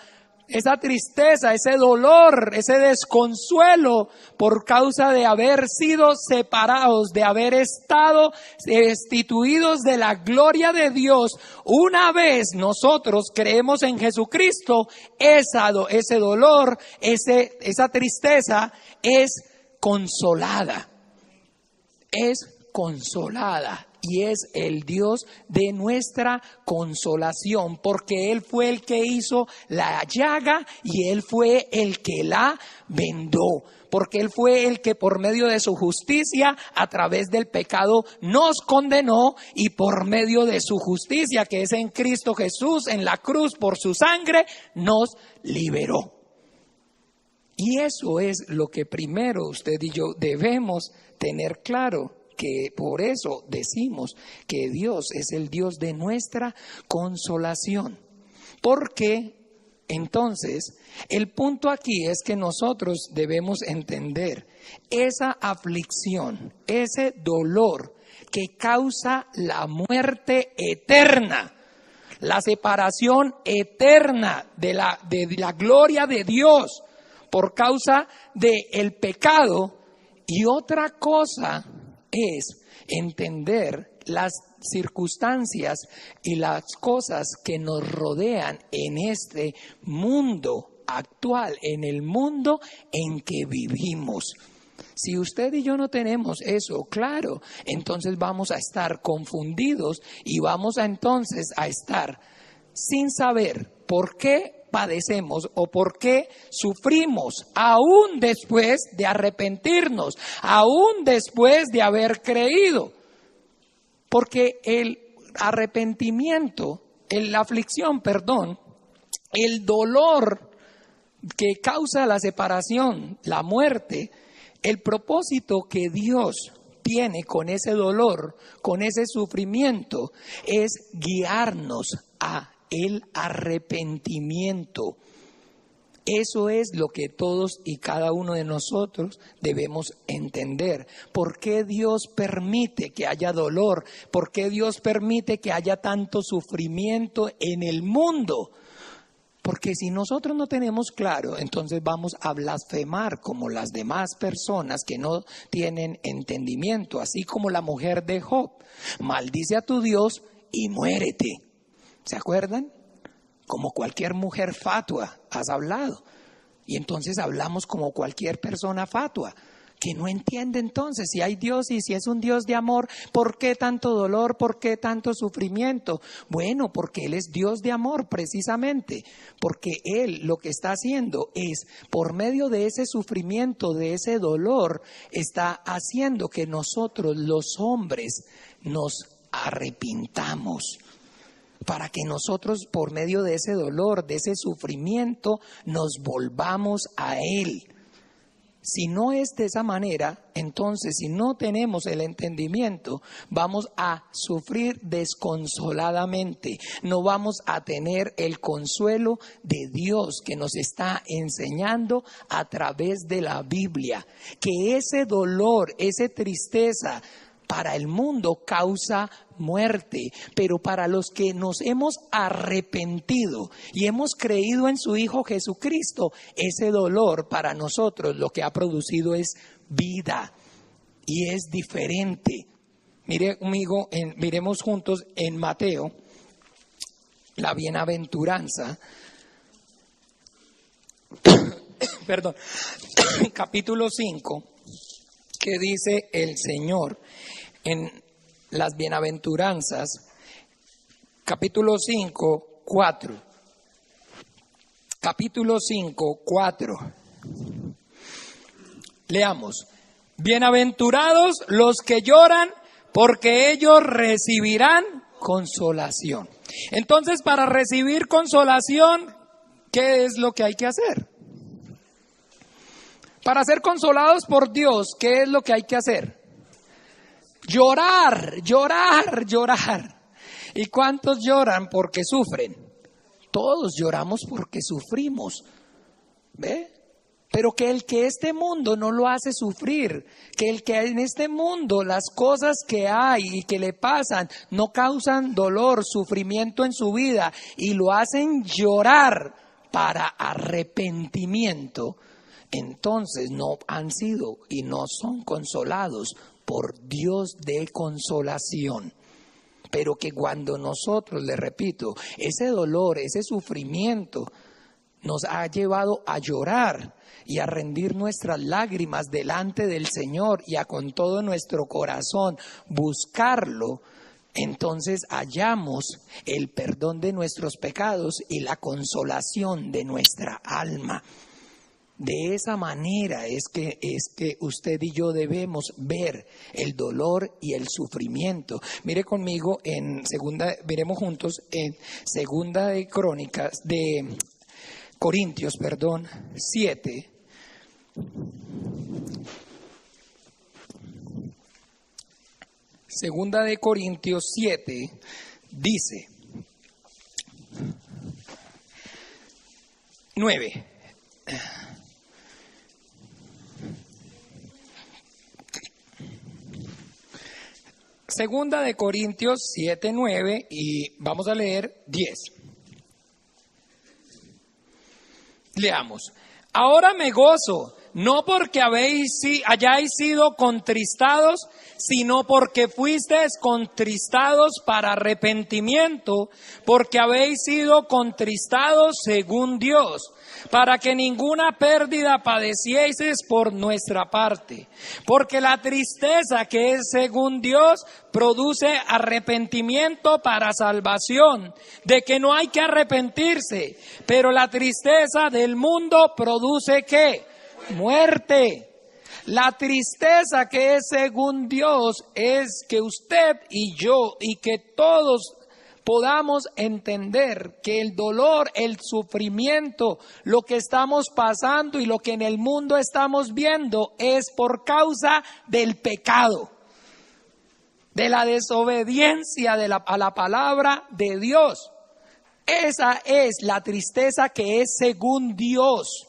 esa tristeza, ese dolor, ese desconsuelo por causa de haber sido separados, de haber estado destituidos de la gloria de Dios, una vez nosotros creemos en Jesucristo, ese dolor, esa tristeza es consolada. Es consolada. Y es el Dios de nuestra consolación, porque Él fue el que hizo la llaga y Él fue el que la vendó. Porque Él fue el que por medio de su justicia, a través del pecado, nos condenó y por medio de su justicia, que es en Cristo Jesús, en la cruz, por su sangre, nos liberó. Y eso es lo que primero usted y yo debemos tener claro. Que por eso decimos que Dios es el Dios de nuestra consolación. Porque entonces el punto aquí es que nosotros debemos entender esa aflicción, ese dolor que causa la muerte eterna, la separación eterna de la gloria de Dios por causa del pecado. Y otra cosa es entender las circunstancias y las cosas que nos rodean en este mundo actual, en el mundo en que vivimos. Si usted y yo no tenemos eso claro, entonces vamos a estar confundidos y vamos entonces a estar sin saber por qué padecemos o por qué sufrimos, aún después de arrepentirnos, aún después de haber creído. Porque el arrepentimiento, la aflicción, el dolor que causa la separación, la muerte, el propósito que Dios tiene con ese dolor, con ese sufrimiento, es guiarnos a el arrepentimiento. Eso es lo que todos y cada uno de nosotros debemos entender. ¿Por qué Dios permite que haya dolor? ¿Por qué Dios permite que haya tanto sufrimiento en el mundo? Porque si nosotros no tenemos claro, entonces vamos a blasfemar como las demás personas que no tienen entendimiento, así como la mujer de Job. Maldice a tu Dios y muérete. ¿Se acuerdan? Como cualquier mujer fatua has hablado. Y entonces hablamos como cualquier persona fatua, que no entiende entonces si hay Dios y si es un Dios de amor, ¿por qué tanto dolor? ¿Por qué tanto sufrimiento? Bueno, porque Él es Dios de amor precisamente, porque Él lo que está haciendo es, por medio de ese sufrimiento, de ese dolor, está haciendo que nosotros los hombres nos arrepintamos. para que nosotros por medio de ese dolor, de ese sufrimiento, nos volvamos a Él. Si no es de esa manera, entonces si no tenemos el entendimiento, vamos a sufrir desconsoladamente. No vamos a tener el consuelo de Dios que nos está enseñando a través de la Biblia. Que ese dolor, esa tristeza para el mundo causa muerte, pero para los que nos hemos arrepentido y hemos creído en su Hijo Jesucristo, ese dolor para nosotros lo que ha producido es vida y es diferente. Mire conmigo, miremos juntos en Mateo, la bienaventuranza, perdón, capítulo 5, que dice el Señor en las bienaventuranzas, capítulo 5, 4. Capítulo 5, 4. Leamos. Bienaventurados los que lloran, porque ellos recibirán consolación. Entonces, para recibir consolación, ¿qué es lo que hay que hacer? Para ser consolados por Dios, ¿qué es lo que hay que hacer? Llorar, llorar, llorar. ¿Y cuántos lloran porque sufren? Todos lloramos porque sufrimos. ¿Ve? Pero que el que este mundo no lo hace sufrir, que el que en este mundo las cosas que hay y que le pasan no causan dolor, sufrimiento en su vida y lo hacen llorar para arrepentimiento, entonces no han sido y no son consolados por Dios de consolación. Pero que cuando nosotros, le repito, ese dolor, ese sufrimiento nos ha llevado a llorar y a rendir nuestras lágrimas delante del Señor y a con todo nuestro corazón buscarlo, entonces hallamos el perdón de nuestros pecados y la consolación de nuestra alma. De esa manera es que usted y yo debemos ver el dolor y el sufrimiento. Mire conmigo miremos juntos en Segunda de Corintios, 7. Segunda de Corintios 7 dice 9. Segunda de Corintios 7, 9 y vamos a leer 10. Leamos. Ahora me gozo, no porque hayáis sido contristados, sino porque fuisteis contristados para arrepentimiento, porque habéis sido contristados según Dios, para que ninguna pérdida padecieseis por nuestra parte. Porque la tristeza que es según Dios produce arrepentimiento para salvación, de que no hay que arrepentirse, pero la tristeza del mundo produce ¿qué? Muerte. La tristeza que es según Dios es que usted y yo y que todos podamos entender que el dolor, el sufrimiento, lo que estamos pasando y lo que en el mundo estamos viendo es por causa del pecado, de la desobediencia a la palabra de Dios. Esa es la tristeza que es según Dios.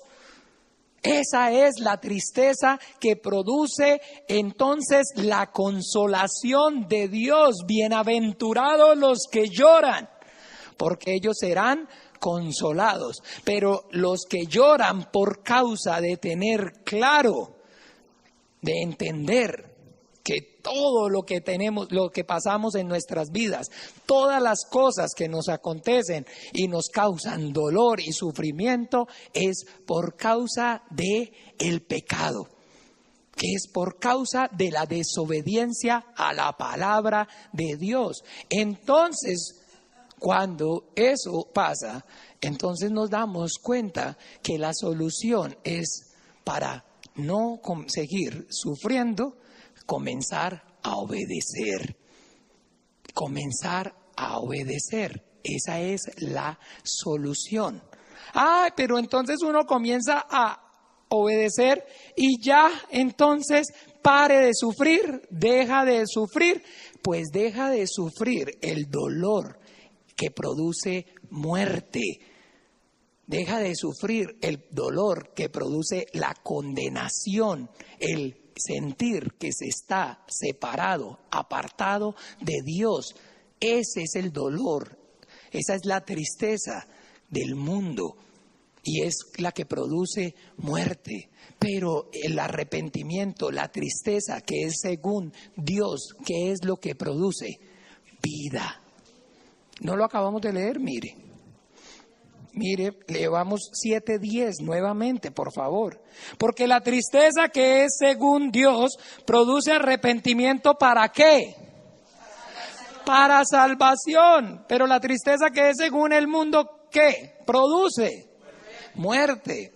Esa es la tristeza que produce entonces la consolación de Dios. Bienaventurados los que lloran, porque ellos serán consolados. Pero los que lloran por causa de tener claro, de entender que todo lo que tenemos, lo que pasamos en nuestras vidas, todas las cosas que nos acontecen y nos causan dolor y sufrimiento es por causa de el pecado, que es por causa de la desobediencia a la palabra de Dios. Entonces, cuando eso pasa, entonces nos damos cuenta que la solución es para no seguir sufriendo, comenzar a obedecer. Comenzar a obedecer. Esa es la solución. Pero entonces uno comienza a obedecer y ya entonces pare de sufrir, deja de sufrir. Pues deja de sufrir el dolor que produce muerte. Deja de sufrir el dolor que produce la condenación, el sentir que se está separado, apartado de Dios. Ese es el dolor, esa es la tristeza del mundo y es la que produce muerte. Pero el arrepentimiento, la tristeza que es según Dios, ¿qué es lo que produce? Vida. ¿No lo acabamos de leer? Mire, leamos 7:10 nuevamente, por favor. Porque la tristeza que es según Dios produce arrepentimiento, ¿para qué? Para salvación. Pero la tristeza que es según el mundo, ¿qué? Produce muerte.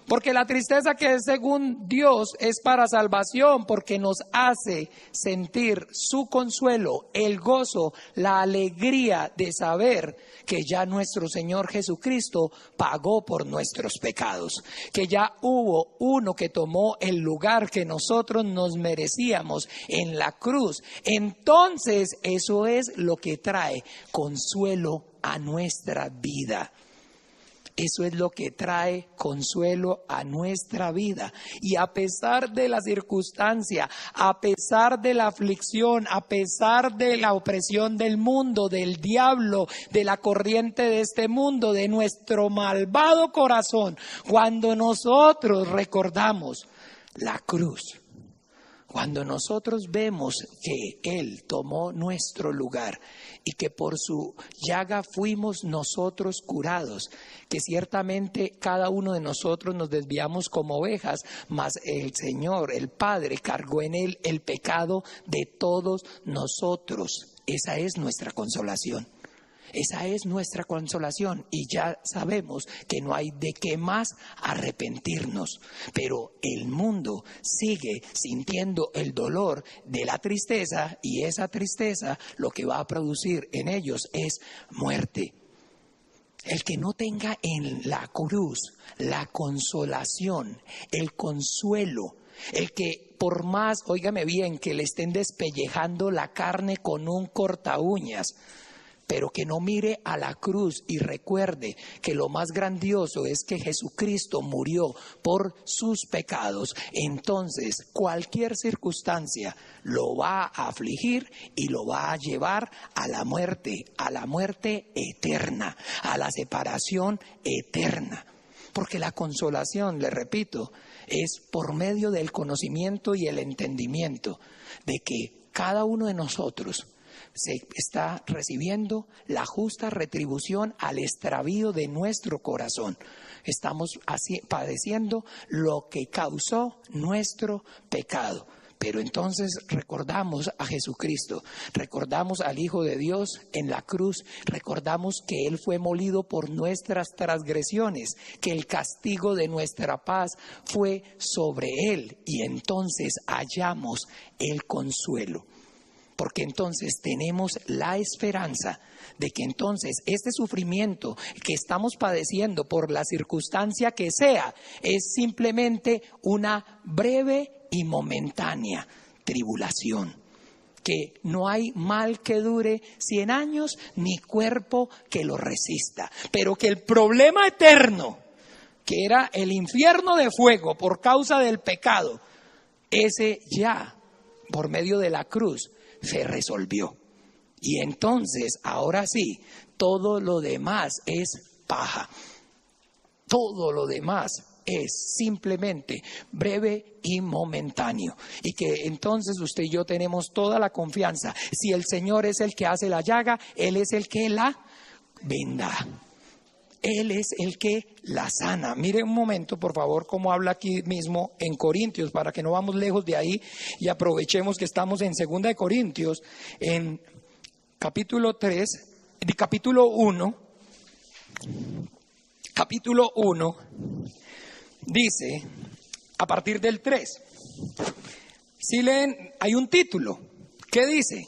Porque la tristeza que es según Dios es para salvación, porque nos hace sentir su consuelo, el gozo, la alegría de saber que ya nuestro Señor Jesucristo pagó por nuestros pecados, que ya hubo uno que tomó el lugar que nosotros nos merecíamos en la cruz. Entonces eso es lo que trae consuelo a nuestra vida. Eso es lo que trae consuelo a nuestra vida. Y a pesar de la circunstancia, a pesar de la aflicción, a pesar de la opresión del mundo, del diablo, de la corriente de este mundo, de nuestro malvado corazón, cuando nosotros recordamos la cruz, cuando nosotros vemos que Él tomó nuestro lugar y que por su llaga fuimos nosotros curados, que ciertamente cada uno de nosotros nos desviamos como ovejas, mas el Señor, el Padre, cargó en Él el pecado de todos nosotros. Esa es nuestra consolación. Esa es nuestra consolación y ya sabemos que no hay de qué más arrepentirnos. Pero el mundo sigue sintiendo el dolor de la tristeza y esa tristeza lo que va a producir en ellos es muerte. El que no tenga en la cruz la consolación, el consuelo, el que por más, óigame bien, que le estén despellejando la carne con un corta uñas, pero que no mire a la cruz y recuerde que lo más grandioso es que Jesucristo murió por sus pecados, entonces cualquier circunstancia lo va a afligir y lo va a llevar a la muerte eterna, a la separación eterna. Porque la consolación, le repito, es por medio del conocimiento y el entendimiento de que cada uno de nosotros se está recibiendo la justa retribución al extravío de nuestro corazón. Estamos padeciendo lo que causó nuestro pecado. Pero entonces recordamos a Jesucristo, recordamos al Hijo de Dios en la cruz, recordamos que Él fue molido por nuestras transgresiones, que el castigo de nuestra paz fue sobre Él y entonces hallamos el consuelo. Porque entonces tenemos la esperanza de que entonces este sufrimiento que estamos padeciendo por la circunstancia que sea es simplemente una breve y momentánea tribulación. Que no hay mal que dure 100 años ni cuerpo que lo resista. Pero que el problema eterno, que era el infierno de fuego por causa del pecado, ese ya por medio de la cruz se resolvió. Y entonces, ahora sí, todo lo demás es paja. Todo lo demás es simplemente breve y momentáneo. Y que entonces usted y yo tenemos toda la confianza. Si el Señor es el que hace la llaga, Él es el que la venda. Él es el que la sana. Mire un momento, por favor, cómo habla aquí mismo en Corintios, para que no vamos lejos de ahí y aprovechemos que estamos en 2 de Corintios, en capítulo 1, dice, a partir del 3, si leen, hay un título, ¿qué dice?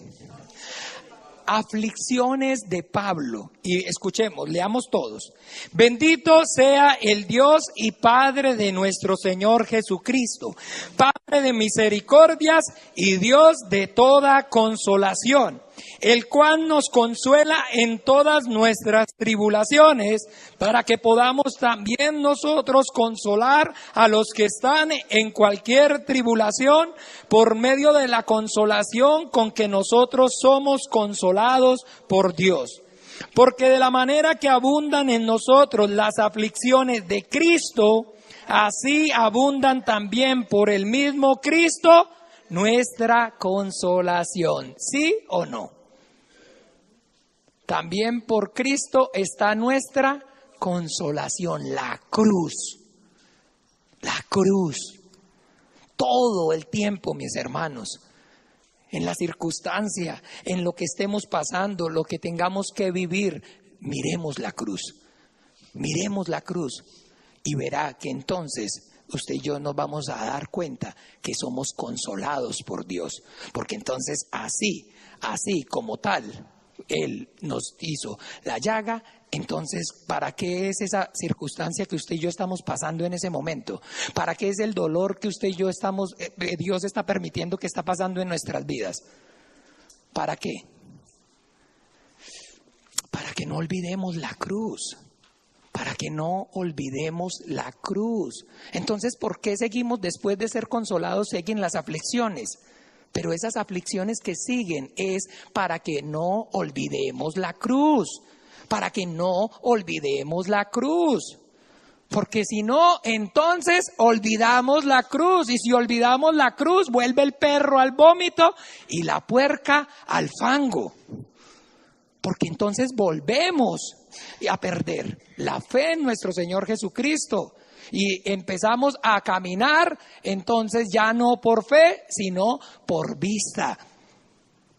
Aflicciones de Pablo, y escuchemos, leamos todos. Bendito sea el Dios y Padre de nuestro Señor Jesucristo, Padre de misericordias y Dios de toda consolación, el cual nos consuela en todas nuestras tribulaciones, para que podamos también nosotros consolar a los que están en cualquier tribulación, por medio de la consolación con que nosotros somos consolados por Dios. Porque de la manera que abundan en nosotros las aflicciones de Cristo, así abundan también por el mismo Cristo nuestra consolación. ¿Sí o no? También por Cristo está nuestra consolación, la cruz. La cruz. Todo el tiempo, mis hermanos. En la circunstancia, en lo que estemos pasando, lo que tengamos que vivir, miremos la cruz. Miremos la cruz y verá que entonces usted y yo nos vamos a dar cuenta que somos consolados por Dios. Porque entonces así como tal, Él nos hizo la llaga. Entonces, ¿para qué es esa circunstancia que usted y yo estamos pasando en ese momento? ¿Para qué es el dolor que usted y yo Dios está permitiendo que está pasando en nuestras vidas? ¿Para qué? Para que no olvidemos la cruz. Para que no olvidemos la cruz. Entonces, ¿por qué seguimos después de ser consolados, siguen las aflicciones? Pero esas aflicciones que siguen es para que no olvidemos la cruz. Para que no olvidemos la cruz. Porque si no, entonces olvidamos la cruz. Y si olvidamos la cruz, vuelve el perro al vómito y la puerca al fango. Porque entonces volvemos a perder la fe en nuestro Señor Jesucristo. Y empezamos a caminar, entonces ya no por fe, sino por vista.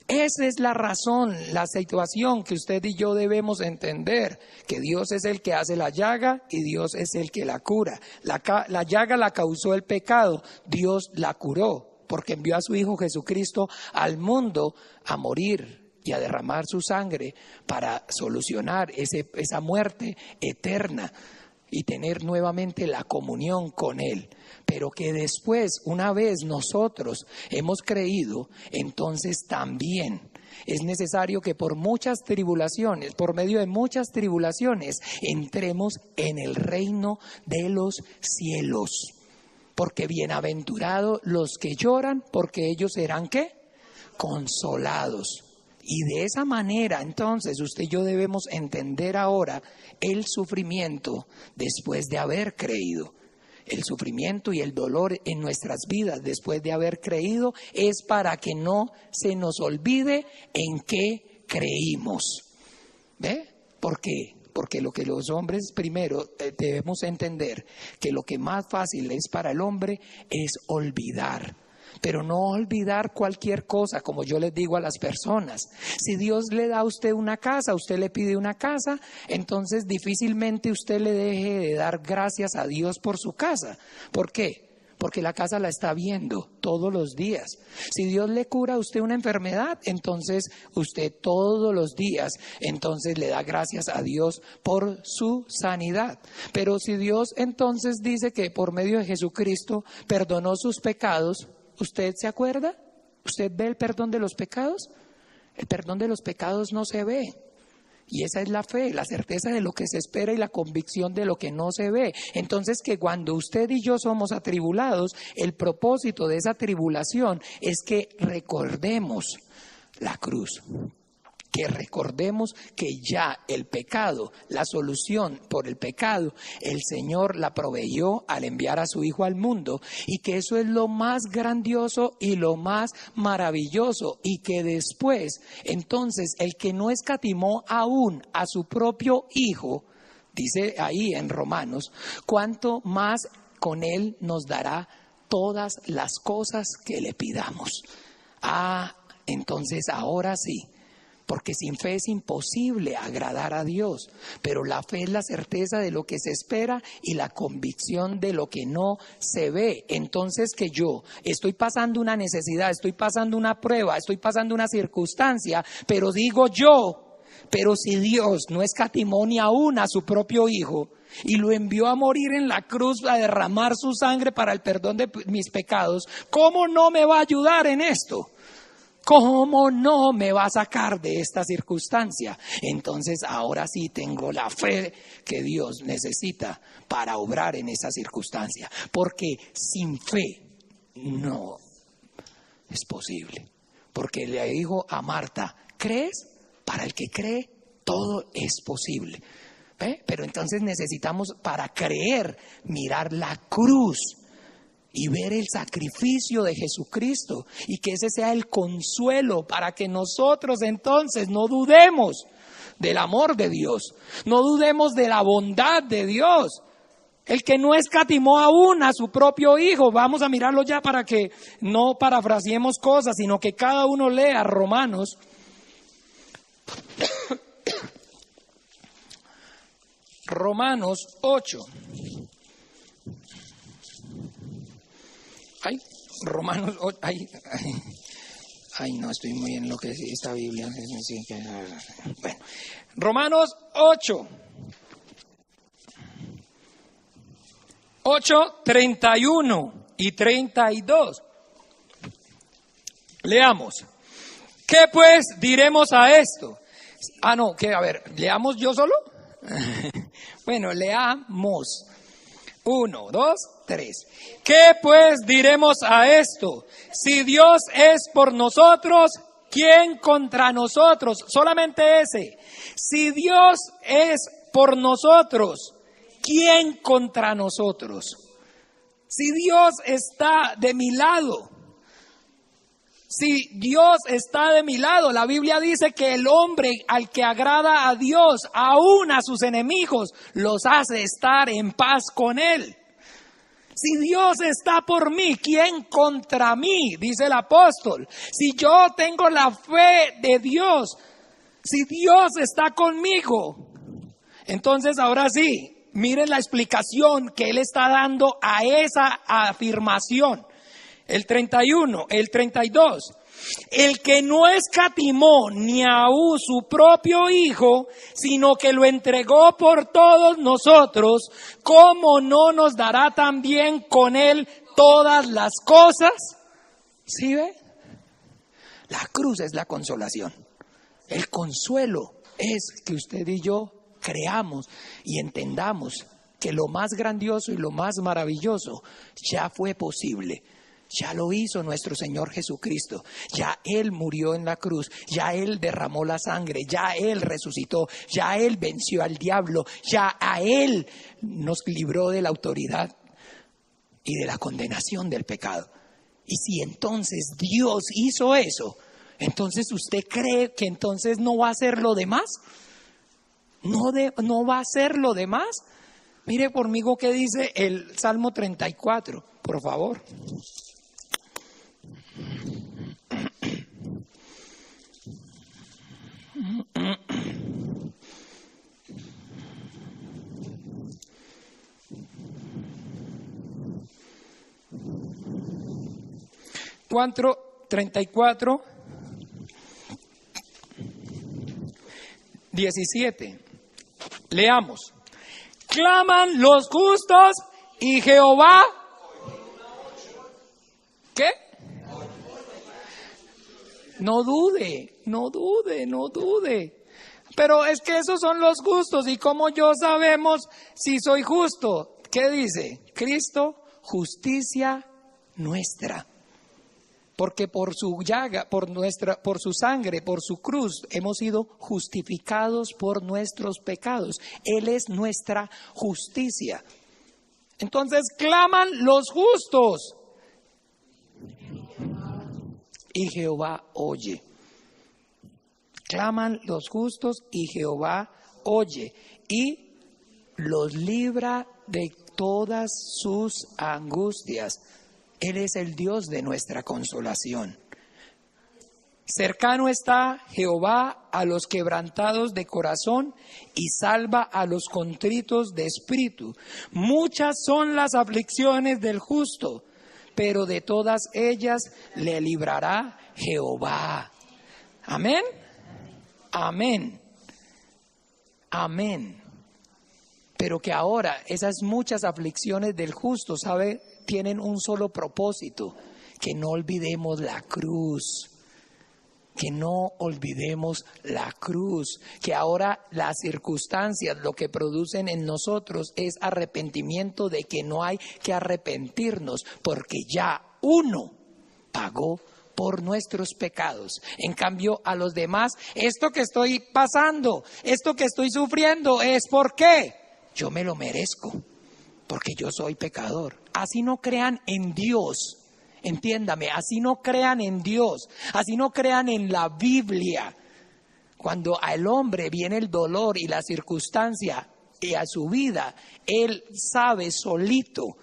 Esa es la razón, la situación que usted y yo debemos entender, que Dios es el que hace la llaga y Dios es el que la cura. La llaga la causó el pecado, Dios la curó, porque envió a su Hijo Jesucristo al mundo a morir y a derramar su sangre para solucionar esa muerte eterna y tener nuevamente la comunión con Él. Pero que después, una vez nosotros hemos creído, entonces también es necesario que por medio de muchas tribulaciones, entremos en el reino de los cielos. Porque bienaventurados los que lloran, porque ellos serán ¿qué? Consolados. Y de esa manera, entonces, usted y yo debemos entender ahora el sufrimiento después de haber creído. El sufrimiento y el dolor en nuestras vidas después de haber creído es para que no se nos olvide en qué creímos. ¿Ve? ¿Por qué? Porque lo que los hombres primero debemos entender, que lo que más fácil es para el hombre es olvidar. Pero no olvidar cualquier cosa, como yo les digo a las personas. Si Dios le da a usted una casa, usted le pide una casa, entonces difícilmente usted le deje de dar gracias a Dios por su casa. ¿Por qué? Porque la casa la está viendo todos los días. Si Dios le cura a usted una enfermedad, entonces usted todos los días, entonces le da gracias a Dios por su sanidad. Pero si Dios entonces dice que por medio de Jesucristo perdonó sus pecados, ¿usted se acuerda? ¿Usted ve el perdón de los pecados? El perdón de los pecados no se ve. Y esa es la fe, la certeza de lo que se espera y la convicción de lo que no se ve. Entonces, que cuando usted y yo somos atribulados, el propósito de esa tribulación es que recordemos la cruz. Que recordemos que ya el pecado, la solución por el pecado, el Señor la proveyó al enviar a su Hijo al mundo, y que eso es lo más grandioso y lo más maravilloso, y que después, entonces, el que no escatimó aún a su propio Hijo, dice ahí en Romanos, cuánto más con Él nos dará todas las cosas que le pidamos. Entonces ahora sí. Porque sin fe es imposible agradar a Dios, pero la fe es la certeza de lo que se espera y la convicción de lo que no se ve. Entonces, que yo estoy pasando una necesidad, estoy pasando una prueba, estoy pasando una circunstancia, pero digo yo Pero si Dios no escatimó ni aún a su propio Hijo y lo envió a morir en la cruz a derramar su sangre para el perdón de mis pecados, ¿cómo no me va a ayudar en esto? ¿Cómo no me va a sacar de esta circunstancia? Entonces ahora sí tengo la fe que Dios necesita para obrar en esa circunstancia. Porque sin fe no es posible. Porque le dijo a Marta, ¿crees? Para el que cree, todo es posible. ¿Ve? Pero entonces necesitamos, para creer, mirar la cruz y ver el sacrificio de Jesucristo, y que ese sea el consuelo para que nosotros entonces no dudemos del amor de Dios, no dudemos de la bondad de Dios, el que no escatimó aún a su propio Hijo. Vamos a mirarlo ya para que no parafraseemos cosas, sino que cada uno lea Romanos. Romanos 8. Ay, Romanos 8. Ay, no, estoy muy en lo que dice esta Biblia. Bueno, Romanos 8. 8, 31 y 32. Leamos. ¿Qué pues diremos a esto? A ver, ¿leamos yo solo? Bueno, leamos. 1, 2, 3. ¿Qué pues diremos a esto? Si Dios es por nosotros, ¿quién contra nosotros? Solamente ese. Si Dios es por nosotros, ¿quién contra nosotros? Si Dios está de mi lado, si Dios está de mi lado, la Biblia dice que el hombre al que agrada a Dios, aún a sus enemigos, los hace estar en paz con Él. Si Dios está por mí, ¿quién contra mí? Dice el apóstol. Si yo tengo la fe de Dios, si Dios está conmigo, entonces ahora sí, miren la explicación que Él está dando a esa afirmación. El 31, el 32. El que no escatimó ni aún su propio Hijo, sino que lo entregó por todos nosotros, ¿cómo no nos dará también con Él todas las cosas? ¿Sí ve? La cruz es la consolación. El consuelo es que usted y yo creamos y entendamos que lo más grandioso y lo más maravilloso ya fue posible. Ya lo hizo nuestro Señor Jesucristo, ya Él murió en la cruz, ya Él derramó la sangre, ya Él resucitó, ya Él venció al diablo, ya a Él nos libró de la autoridad y de la condenación del pecado. Y si entonces Dios hizo eso, entonces ¿usted cree que entonces no va a hacer lo demás? ¿No va a hacer lo demás? Mire conmigo qué dice el Salmo 34, por favor. Cuatro, 34, 17. Leamos. Claman los justos y Jehová. ¿Qué? No dude. Pero es que esos son los justos. ¿Y cómo yo sabemos si soy justo? ¿Qué dice? Cristo, justicia nuestra. Porque por su llaga, por su sangre, por su cruz, hemos sido justificados por nuestros pecados. Él es nuestra justicia. Entonces claman los justos y Jehová oye. Claman los justos y Jehová oye y los libra de todas sus angustias. Él es el Dios de nuestra consolación. Cercano está Jehová a los quebrantados de corazón y salva a los contritos de espíritu. Muchas son las aflicciones del justo, pero de todas ellas le librará Jehová. Amén. Amén. Amén. Pero que ahora esas muchas aflicciones del justo, ¿sabe? Tienen un solo propósito, que no olvidemos la cruz. Que no olvidemos la cruz, que ahora las circunstancias lo que producen en nosotros es arrepentimiento de que no hay que arrepentirnos, porque ya uno pagó por nuestros pecados. En cambio, a los demás, esto que estoy pasando, esto que estoy sufriendo, ¿es por qué? Yo me lo merezco, porque yo soy pecador. Así no crean en Dios. Entiéndame, así no crean en Dios, así no crean en la Biblia. Cuando al hombre viene el dolor y la circunstancia y a su vida, él sabe solito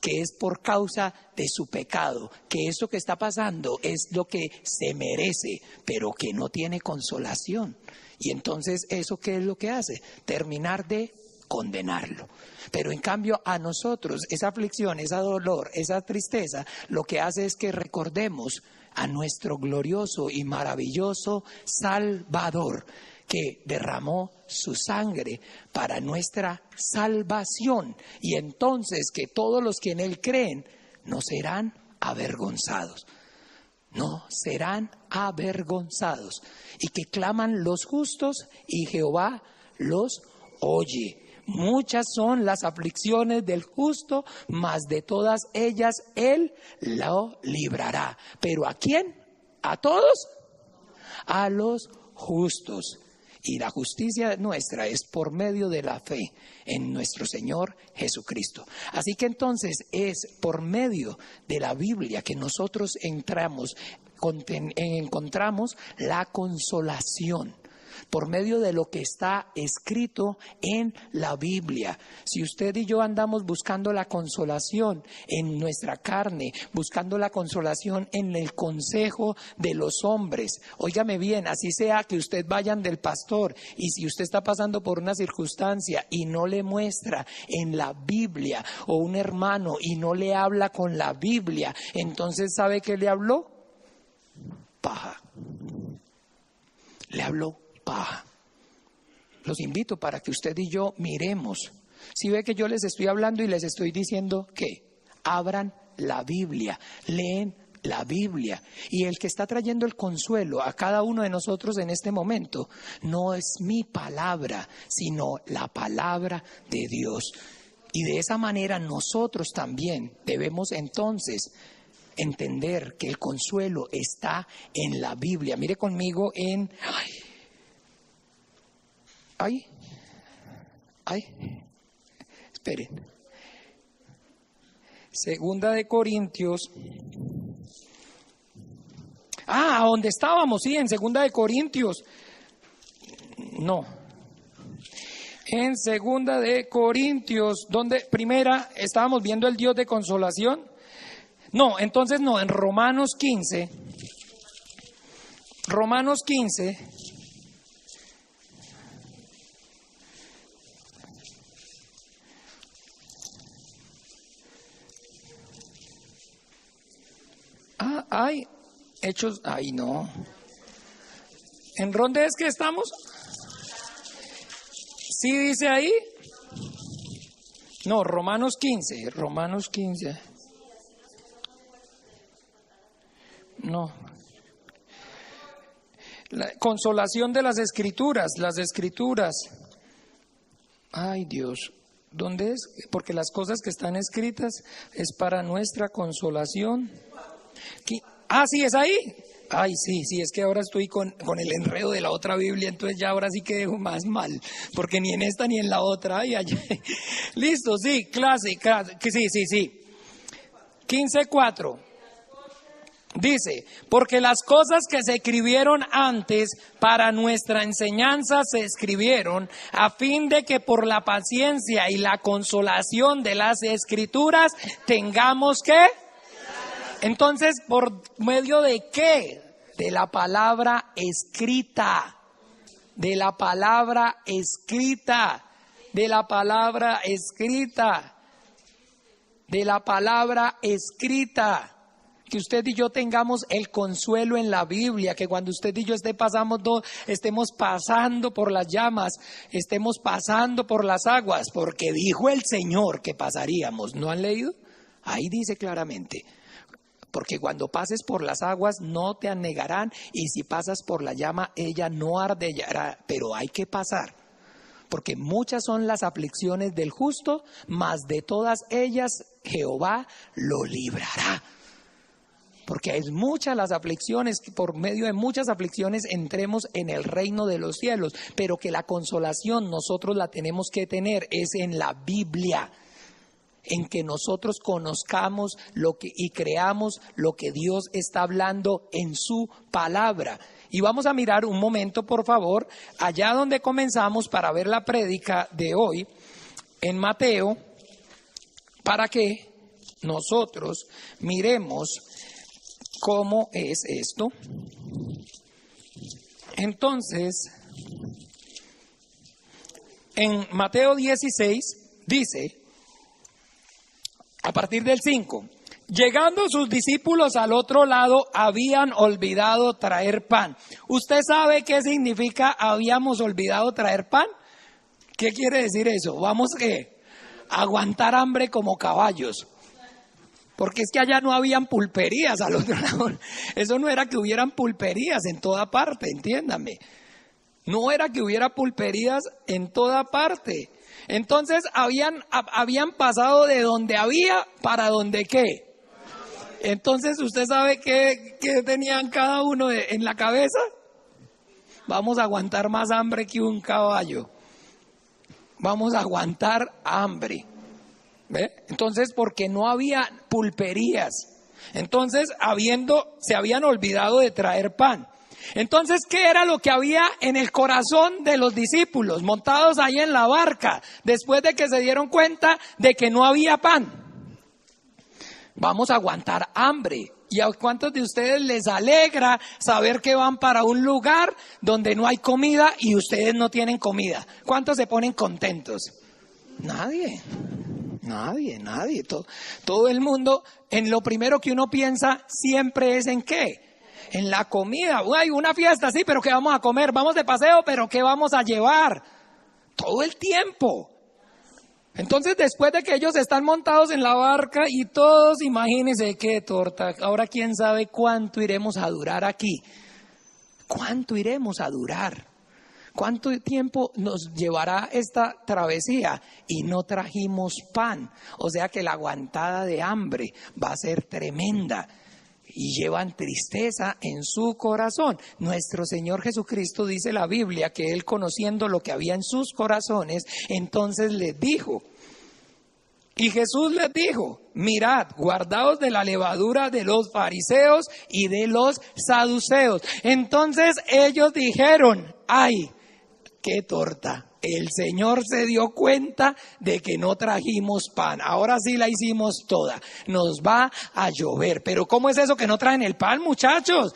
que es por causa de su pecado, que esto que está pasando es lo que se merece, pero que no tiene consolación. Y entonces, ¿eso qué es lo que hace? Terminar de condenarlo. Pero en cambio a nosotros esa aflicción, ese dolor, esa tristeza, lo que hace es que recordemos a nuestro glorioso y maravilloso Salvador, que derramó su sangre para nuestra salvación. Y entonces que todos los que en Él creen no serán avergonzados. No serán avergonzados. Y que claman los justos y Jehová los oye. Muchas son las aflicciones del justo, mas de todas ellas Él lo librará. ¿Pero a quién? ¿A todos? A los justos. Y la justicia nuestra es por medio de la fe en nuestro Señor Jesucristo. Así que entonces es por medio de la Biblia que nosotros encontramos la consolación. Por medio de lo que está escrito en la Biblia. Si usted y yo andamos buscando la consolación en nuestra carne, buscando la consolación en el consejo de los hombres, óigame bien, así sea que usted vaya del pastor, y si usted está pasando por una circunstancia y no le muestra en la Biblia, o un hermano y no le habla con la Biblia, entonces ¿sabe qué le habló? Paja. Le habló paja. Los invito para que usted y yo miremos. Si ve que yo les estoy hablando y les estoy diciendo que abran la Biblia, leen la Biblia. Y el que está trayendo el consuelo a cada uno de nosotros en este momento no es mi palabra, sino la palabra de Dios. Y de esa manera nosotros también debemos entonces entender que el consuelo está en la Biblia. Mire conmigo en... Esperen. Segunda de Corintios. ¿Dónde estábamos? Sí, en Segunda de Corintios. No. En Segunda de Corintios, donde primera estábamos viendo el Dios de consolación. No, entonces no, en Romanos 15. Romanos 15. Hechos, no. ¿En dónde es que estamos? ¿Sí dice ahí? No, Romanos 15. No. La consolación de las escrituras. Ay, Dios. ¿Dónde es? Porque las cosas que están escritas es para nuestra consolación. Sí, es ahí. Sí, es que ahora estoy con el enredo de la otra Biblia, entonces ya ahora sí que dejo más mal, porque ni en esta ni en la otra. Listo, sí, clase, sí. 15:4. Dice, porque las cosas que se escribieron antes para nuestra enseñanza se escribieron a fin de que por la paciencia y la consolación de las Escrituras tengamos que... Entonces, ¿por medio de qué? De la palabra escrita. De la palabra escrita. De la palabra escrita. De la palabra escrita. que usted y yo tengamos el consuelo en la Biblia, que cuando usted y yo estemos pasando por las llamas, estemos pasando por las aguas, porque dijo el Señor que pasaríamos. ¿No han leído? Ahí dice claramente, porque cuando pases por las aguas no te anegarán, y si pasas por la llama, ella no arderá, pero hay que pasar. Porque muchas son las aflicciones del justo, mas de todas ellas Jehová lo librará. Porque es muchas las aflicciones, por medio de muchas aflicciones entremos en el reino de los cielos, pero que la consolación nosotros la tenemos que tener es en la Biblia, en que nosotros conozcamos y creamos lo que Dios está hablando en su palabra. Y vamos a mirar un momento, por favor, allá donde comenzamos para ver la prédica de hoy, en Mateo, para que nosotros miremos ¿cómo es esto? Entonces, en Mateo 16 dice, a partir del 5, llegando sus discípulos al otro lado, habían olvidado traer pan. ¿Usted sabe qué significa habíamos olvidado traer pan? ¿Qué quiere decir eso? Vamos a aguantar hambre como caballos. Porque es que allá no habían pulperías al otro lado. Eso no era que hubieran pulperías en toda parte, entiéndame. No era que hubiera pulperías en toda parte. Entonces habían pasado de donde había para donde qué. Entonces usted sabe qué tenían cada uno en la cabeza. Vamos a aguantar más hambre que un caballo. Vamos a aguantar hambre. ¿Ve? Entonces, porque no había pulperías, entonces se habían olvidado de traer pan. Entonces, ¿qué era lo que había en el corazón de los discípulos montados ahí en la barca después de que se dieron cuenta de que no había pan? Vamos a aguantar hambre. ¿Y a cuántos de ustedes les alegra saber que van para un lugar donde no hay comida y ustedes no tienen comida? ¿Cuántos se ponen contentos? Nadie. Todo el mundo, en lo primero que uno piensa siempre es en ¿qué? En la comida. Hay una fiesta, sí, pero ¿qué vamos a comer? Vamos de paseo, pero ¿qué vamos a llevar? Todo el tiempo. Entonces, después de que ellos están montados en la barca y todos, imagínense qué torta. Ahora, ¿quién sabe cuánto iremos a durar aquí? ¿Cuánto iremos a durar? ¿Cuánto tiempo nos llevará esta travesía? Y no trajimos pan. O sea que la aguantada de hambre va a ser tremenda. Y llevan tristeza en su corazón. Nuestro Señor Jesucristo, dice la Biblia, que Él, conociendo lo que había en sus corazones, entonces les dijo. Y Jesús les dijo, mirad, guardaos de la levadura de los fariseos y de los saduceos. Entonces ellos dijeron, ¡ay! ¡Qué torta! El Señor se dio cuenta de que no trajimos pan. Ahora sí la hicimos toda. Nos va a llover. Pero ¿cómo es eso que no traen el pan, muchachos?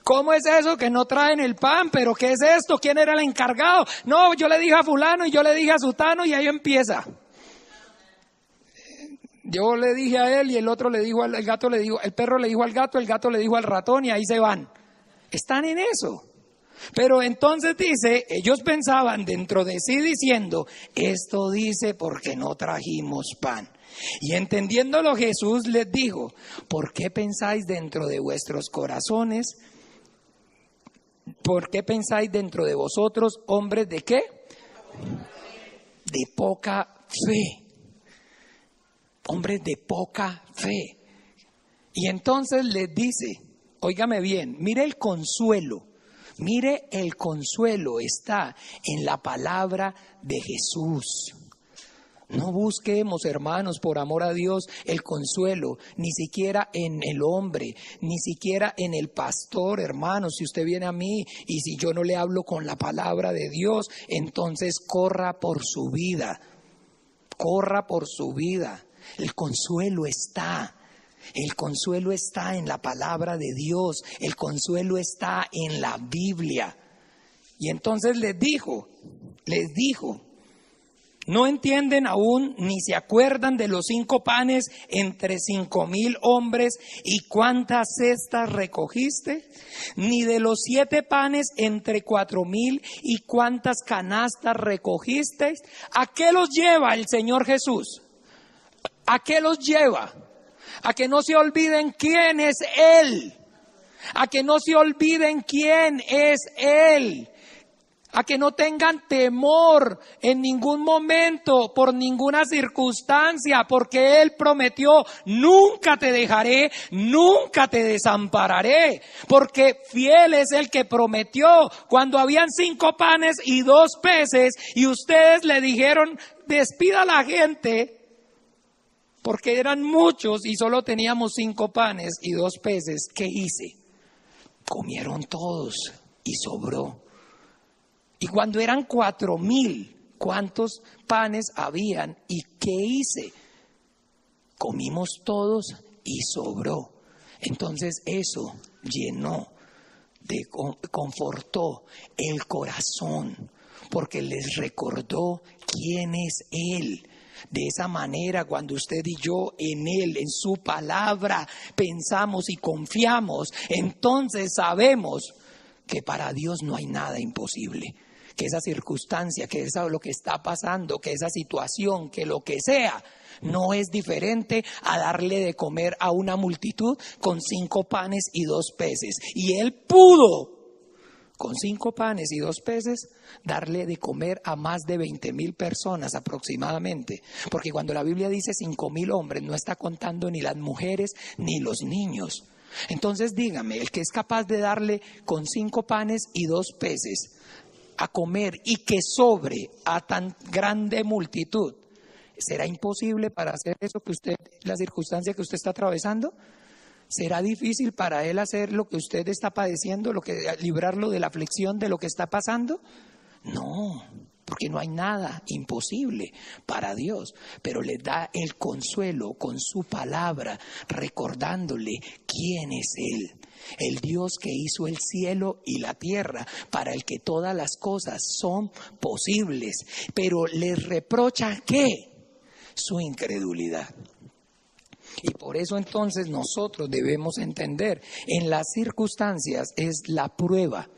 ¿Cómo es eso que no traen el pan? ¿Pero qué es esto? ¿Quién era el encargado? No, yo le dije a fulano y yo le dije a sutano y ahí empieza. Yo le dije a él y el otro le dijo al gato, el perro le dijo al gato, el gato le dijo al ratón y ahí se van. Están en eso. Pero entonces dice, ellos pensaban dentro de sí diciendo, esto dice porque no trajimos pan. Y entendiéndolo Jesús les dijo, ¿por qué pensáis dentro de vuestros corazones? ¿Por qué pensáis dentro de vosotros, hombres de qué? De poca fe. Hombres de poca fe. Y entonces les dice, óigame bien, mire el consuelo está en la palabra de Jesús. No busquemos, hermanos, por amor a Dios, el consuelo, ni siquiera en el hombre, ni siquiera en el pastor, hermanos. Si usted viene a mí y si yo no le hablo con la palabra de Dios, entonces corra por su vida. El consuelo está en la palabra de Dios, el consuelo está en la Biblia. Y entonces les dijo, ¿No entienden aún ni se acuerdan de los 5 panes entre 5,000 hombres y cuántas cestas recogiste? Ni de los 7 panes entre 4,000 y cuántas canastas recogisteis. ¿A qué los lleva el Señor Jesús? ¿A qué los lleva? A que no se olviden quién es Él. A que no se olviden quién es Él. A que no tengan temor en ningún momento, por ninguna circunstancia, porque Él prometió: nunca te dejaré, nunca te desampararé. Porque fiel es el que prometió. Cuando habían 5 panes y 2 peces y ustedes le dijeron: despida a la gente, porque eran muchos y solo teníamos 5 panes y 2 peces, ¿qué hice? Comieron todos y sobró. Y cuando eran 4,000, ¿cuántos panes habían? ¿Y qué hice? Comimos todos y sobró. Entonces eso llenó, confortó el corazón, porque les recordó quién es Él. De esa manera, cuando usted y yo en Él, en su palabra, pensamos y confiamos, entonces sabemos que para Dios no hay nada imposible. Que esa circunstancia, que eso lo que está pasando, que esa situación, que lo que sea, no es diferente a darle de comer a una multitud con 5 panes y 2 peces. Y Él pudo, con 5 panes y 2 peces, darle de comer a más de 20,000 personas aproximadamente. Porque cuando la Biblia dice 5,000 hombres, no está contando ni las mujeres ni los niños. Entonces dígame, el que es capaz de darle con 5 panes y 2 peces a comer y que sobre a tan grande multitud, ¿será imposible para hacer eso que usted, la circunstancia que usted está atravesando? ¿Será difícil para él hacer lo que usted está padeciendo, librarlo de la aflicción de lo que está pasando? No, porque no hay nada imposible para Dios, pero le da el consuelo con su palabra, recordándole quién es Él. El Dios que hizo el cielo y la tierra, para el que todas las cosas son posibles, pero les reprocha ¿qué? Su incredulidad. Y por eso entonces nosotros debemos entender, en las circunstancias es la prueba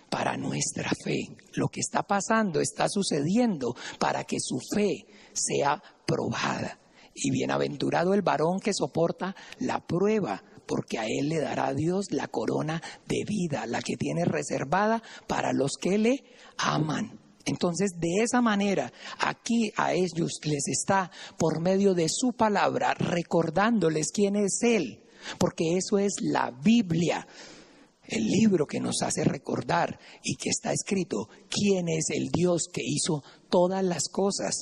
para nuestra fe. Lo que está pasando está sucediendo para que su fe sea probada. Y bienaventurado el varón que soporta la prueba, porque a él le dará Dios la corona de vida, la que tiene reservada para los que le aman. Entonces, de esa manera, aquí a ellos les está, por medio de su palabra, recordándoles quién es Él, porque eso es la Biblia, el libro que nos hace recordar y que está escrito quién es el Dios que hizo todas las cosas.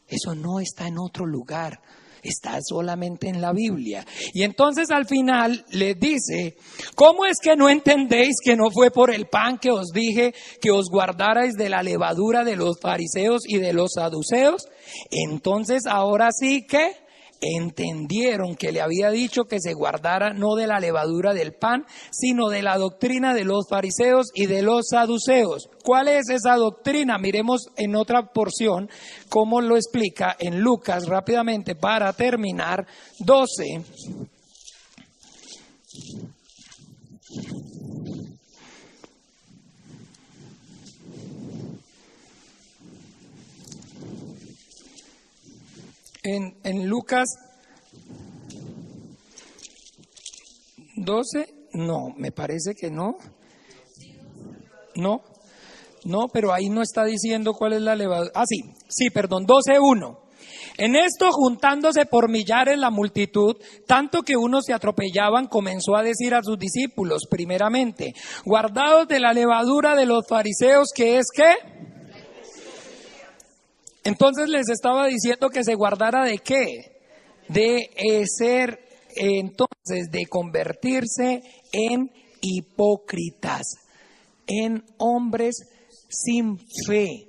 Eso no está en otro lugar. Está solamente en la Biblia. Y entonces al final les dice: ¿cómo es que no entendéis que no fue por el pan que os dije que os guardarais de la levadura de los fariseos y de los saduceos? Entonces ahora sí que entendieron que le había dicho que se guardara no de la levadura del pan, sino de la doctrina de los fariseos y de los saduceos. ¿Cuál es esa doctrina? Miremos en otra porción cómo lo explica en Lucas rápidamente para terminar, 12. En Lucas 12, no, me parece que no. No, pero ahí no está diciendo cuál es la levadura. Sí, perdón, 12:1. En esto, juntándose por millares la multitud, tanto que unos se atropellaban, comenzó a decir a sus discípulos, primeramente: guardaos de la levadura de los fariseos, que es ¿qué? Entonces les estaba diciendo que se guardara ¿de qué? De ser, entonces, de convertirse en hipócritas, en hombres sin fe,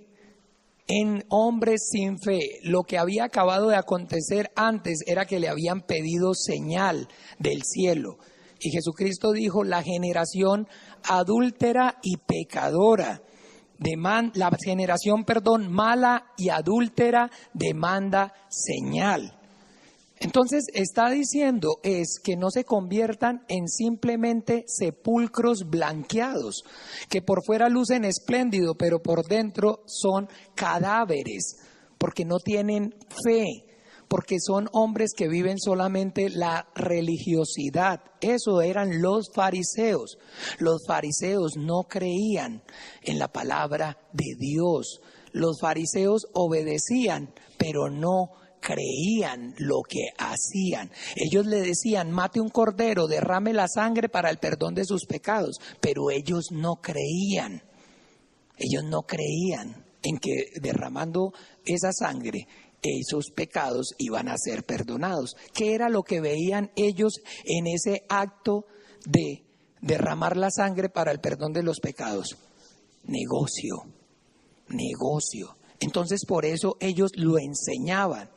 en hombres sin fe. Lo que había acabado de acontecer antes era que le habían pedido señal del cielo. Y Jesucristo dijo: la generación adúltera y pecadora la generación, mala y adúltera demanda señal. Entonces está diciendo es que no se conviertan en simplemente sepulcros blanqueados, que por fuera lucen espléndido, pero por dentro son cadáveres, porque no tienen fe, porque son hombres que viven solamente la religiosidad. Eso eran los fariseos. Los fariseos no creían en la palabra de Dios. Los fariseos obedecían, pero no creían lo que hacían. Ellos le decían, mate un cordero, derrame la sangre para el perdón de sus pecados, pero ellos no creían. Ellos no creían en que derramando esa sangre, esos pecados iban a ser perdonados. ¿Qué era lo que veían ellos en ese acto de derramar la sangre para el perdón de los pecados? Negocio. Entonces por eso ellos lo enseñaban.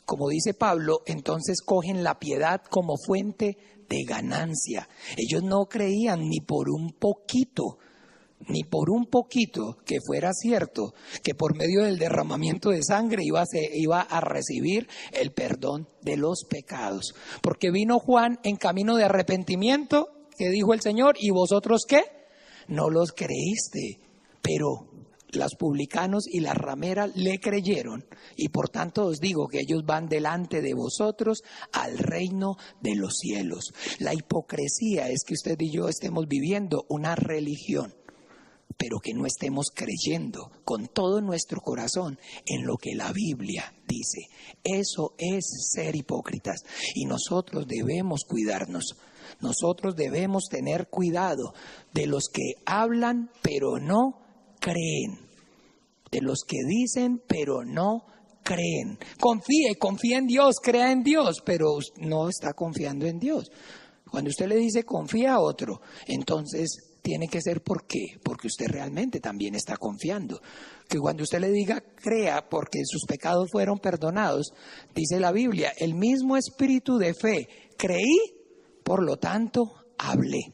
Como dice Pablo, entonces cogen la piedad como fuente de ganancia. Ellos no creían ni por un poquito que fuera cierto que por medio del derramamiento de sangre iba a recibir el perdón de los pecados. Porque vino Juan en camino de arrepentimiento, que dijo el Señor, ¿y vosotros qué? No los creíste, pero los publicanos y las rameras le creyeron, y por tanto os digo que ellos van delante de vosotros al reino de los cielos. La hipocresía es que usted y yo estemos viviendo una religión, pero que no estemos creyendo con todo nuestro corazón en lo que la Biblia dice. Eso es ser hipócritas, y nosotros debemos cuidarnos. Nosotros debemos tener cuidado de los que hablan pero no creen, de los que dicen pero no creen. Confía en Dios, crea en Dios, pero no está confiando en Dios. Cuando usted le dice confía a otro, entonces tiene que ser ¿por qué? Porque usted realmente también está confiando. Que cuando usted le diga crea porque sus pecados fueron perdonados, dice la Biblia, el mismo espíritu de fe, creí, por lo tanto hablé.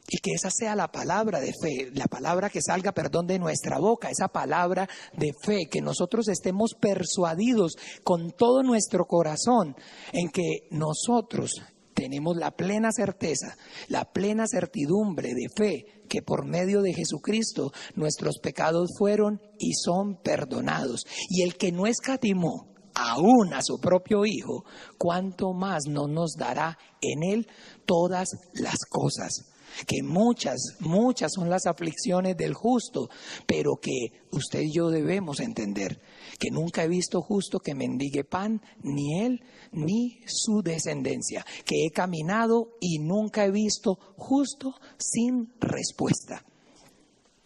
Y que esa sea la palabra de fe, la palabra que salga, de nuestra boca, esa palabra de fe, que nosotros estemos persuadidos con todo nuestro corazón en que nosotros tenemos la plena certeza, la plena certidumbre de fe, que por medio de Jesucristo nuestros pecados fueron y son perdonados. Y el que no escatimó aún a su propio Hijo, ¿cuánto más no nos dará en Él todas las cosas? Que muchas son las aflicciones del justo, pero que usted y yo debemos entender que nunca he visto justo que mendigue pan, ni él ni su descendencia, que he caminado y nunca he visto justo sin respuesta.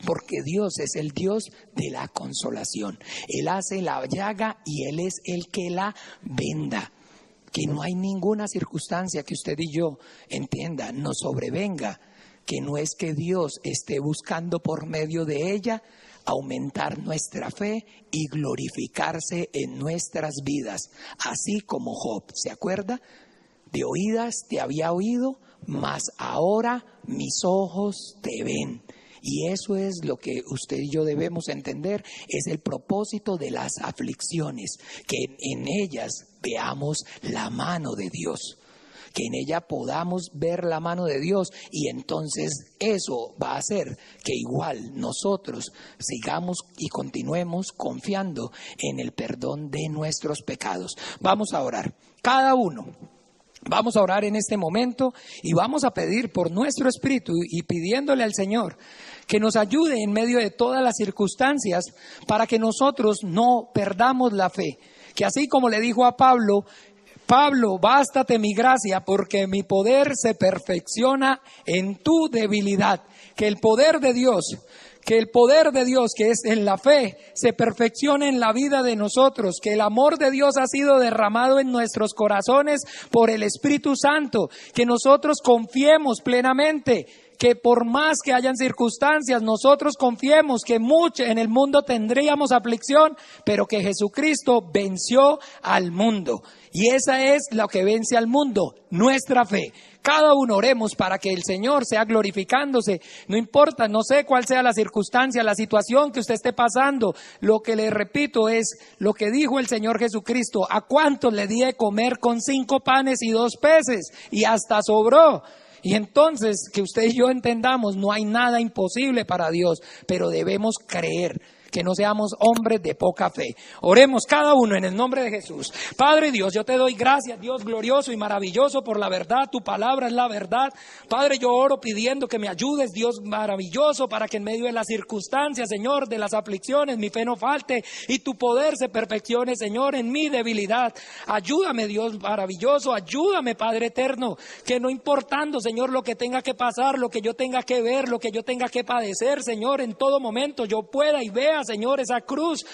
Porque Dios es el Dios de la consolación. Él hace la llaga y Él es el que la venda. Que no hay ninguna circunstancia que usted y yo entienda, nos sobrevenga, que no es que Dios esté buscando por medio de ella aumentar nuestra fe y glorificarse en nuestras vidas, así como Job. ¿Se acuerda? De oídas te había oído, mas ahora mis ojos te ven. Y eso es lo que usted y yo debemos entender, es el propósito de las aflicciones, que en ellas veamos la mano de Dios, que en ella podamos ver la mano de Dios, y entonces eso va a hacer que igual nosotros sigamos y continuemos confiando en el perdón de nuestros pecados. Vamos a orar, cada uno. Vamos a orar en este momento y vamos a pedir por nuestro espíritu y pidiéndole al Señor que nos ayude en medio de todas las circunstancias para que nosotros no perdamos la fe. Que así como le dijo a Pablo, bástate mi gracia porque mi poder se perfecciona en tu debilidad. Que el poder de Dios que es en la fe se perfeccione en la vida de nosotros, que el amor de Dios ha sido derramado en nuestros corazones por el Espíritu Santo, que nosotros confiemos plenamente, que por más que hayan circunstancias, nosotros confiemos que en el mundo tendríamos aflicción, pero que Jesucristo venció al mundo. Y esa es lo que vence al mundo, nuestra fe. Cada uno oremos para que el Señor sea glorificándose. No importa, no sé cuál sea la circunstancia, la situación que usted esté pasando. Lo que le repito es lo que dijo el Señor Jesucristo. ¿A cuántos le di de comer con 5 panes y 2 peces? Y hasta sobró. Y entonces, que usted y yo entendamos, no hay nada imposible para Dios, pero debemos creer. Que no seamos hombres de poca fe. Oremos cada uno en el nombre de Jesús. Padre Dios, yo te doy gracias, Dios glorioso y maravilloso, por la verdad. Tu palabra es la verdad. Padre, yo oro pidiendo que me ayudes, Dios maravilloso, para que en medio de las circunstancias, Señor, de las aflicciones, mi fe no falte y tu poder se perfeccione, Señor, en mi debilidad. Ayúdame, Dios maravilloso, ayúdame, Padre eterno, que no importando, Señor, lo que tenga que pasar, lo que yo tenga que ver, lo que yo tenga que padecer, Señor, en todo momento yo pueda y vea, Señor, esa cruz,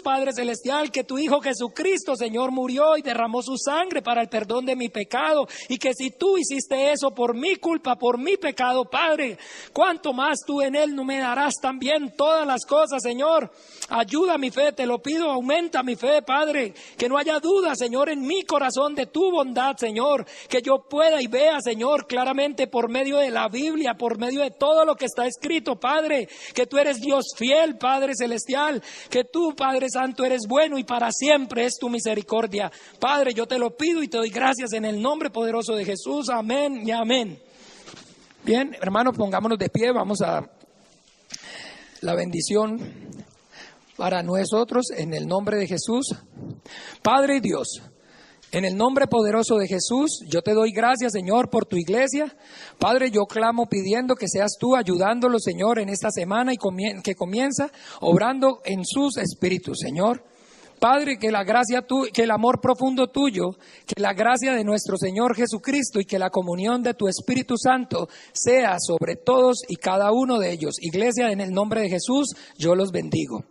Padre celestial, que tu Hijo Jesucristo, Señor, murió y derramó su sangre para el perdón de mi pecado, y que si tú hiciste eso por mi culpa, por mi pecado, Padre, cuánto más tú en Él no me darás también todas las cosas, Señor. Ayuda mi fe, te lo pido, aumenta mi fe, Padre, que no haya duda, Señor, en mi corazón de tu bondad, Señor, que yo pueda y vea, Señor, claramente por medio de la Biblia, por medio de todo lo que está escrito, Padre, que tú eres Dios fiel, Padre celestial, que tú, Padre santo, eres bueno y para siempre es tu misericordia. Padre, yo te lo pido y te doy gracias en el nombre poderoso de Jesús. Amén y amén. Bien, hermanos, pongámonos de pie, vamos a la bendición para nosotros en el nombre de Jesús. Padre y Dios, en el nombre poderoso de Jesús, yo te doy gracias, Señor, por tu iglesia. Padre, yo clamo pidiendo que seas tú ayudándolo, Señor, en esta semana y que comienza obrando en sus espíritus, Señor. Padre, que la gracia que el amor profundo tuyo, que la gracia de nuestro Señor Jesucristo y que la comunión de tu Espíritu Santo sea sobre todos y cada uno de ellos. Iglesia, en el nombre de Jesús, yo los bendigo.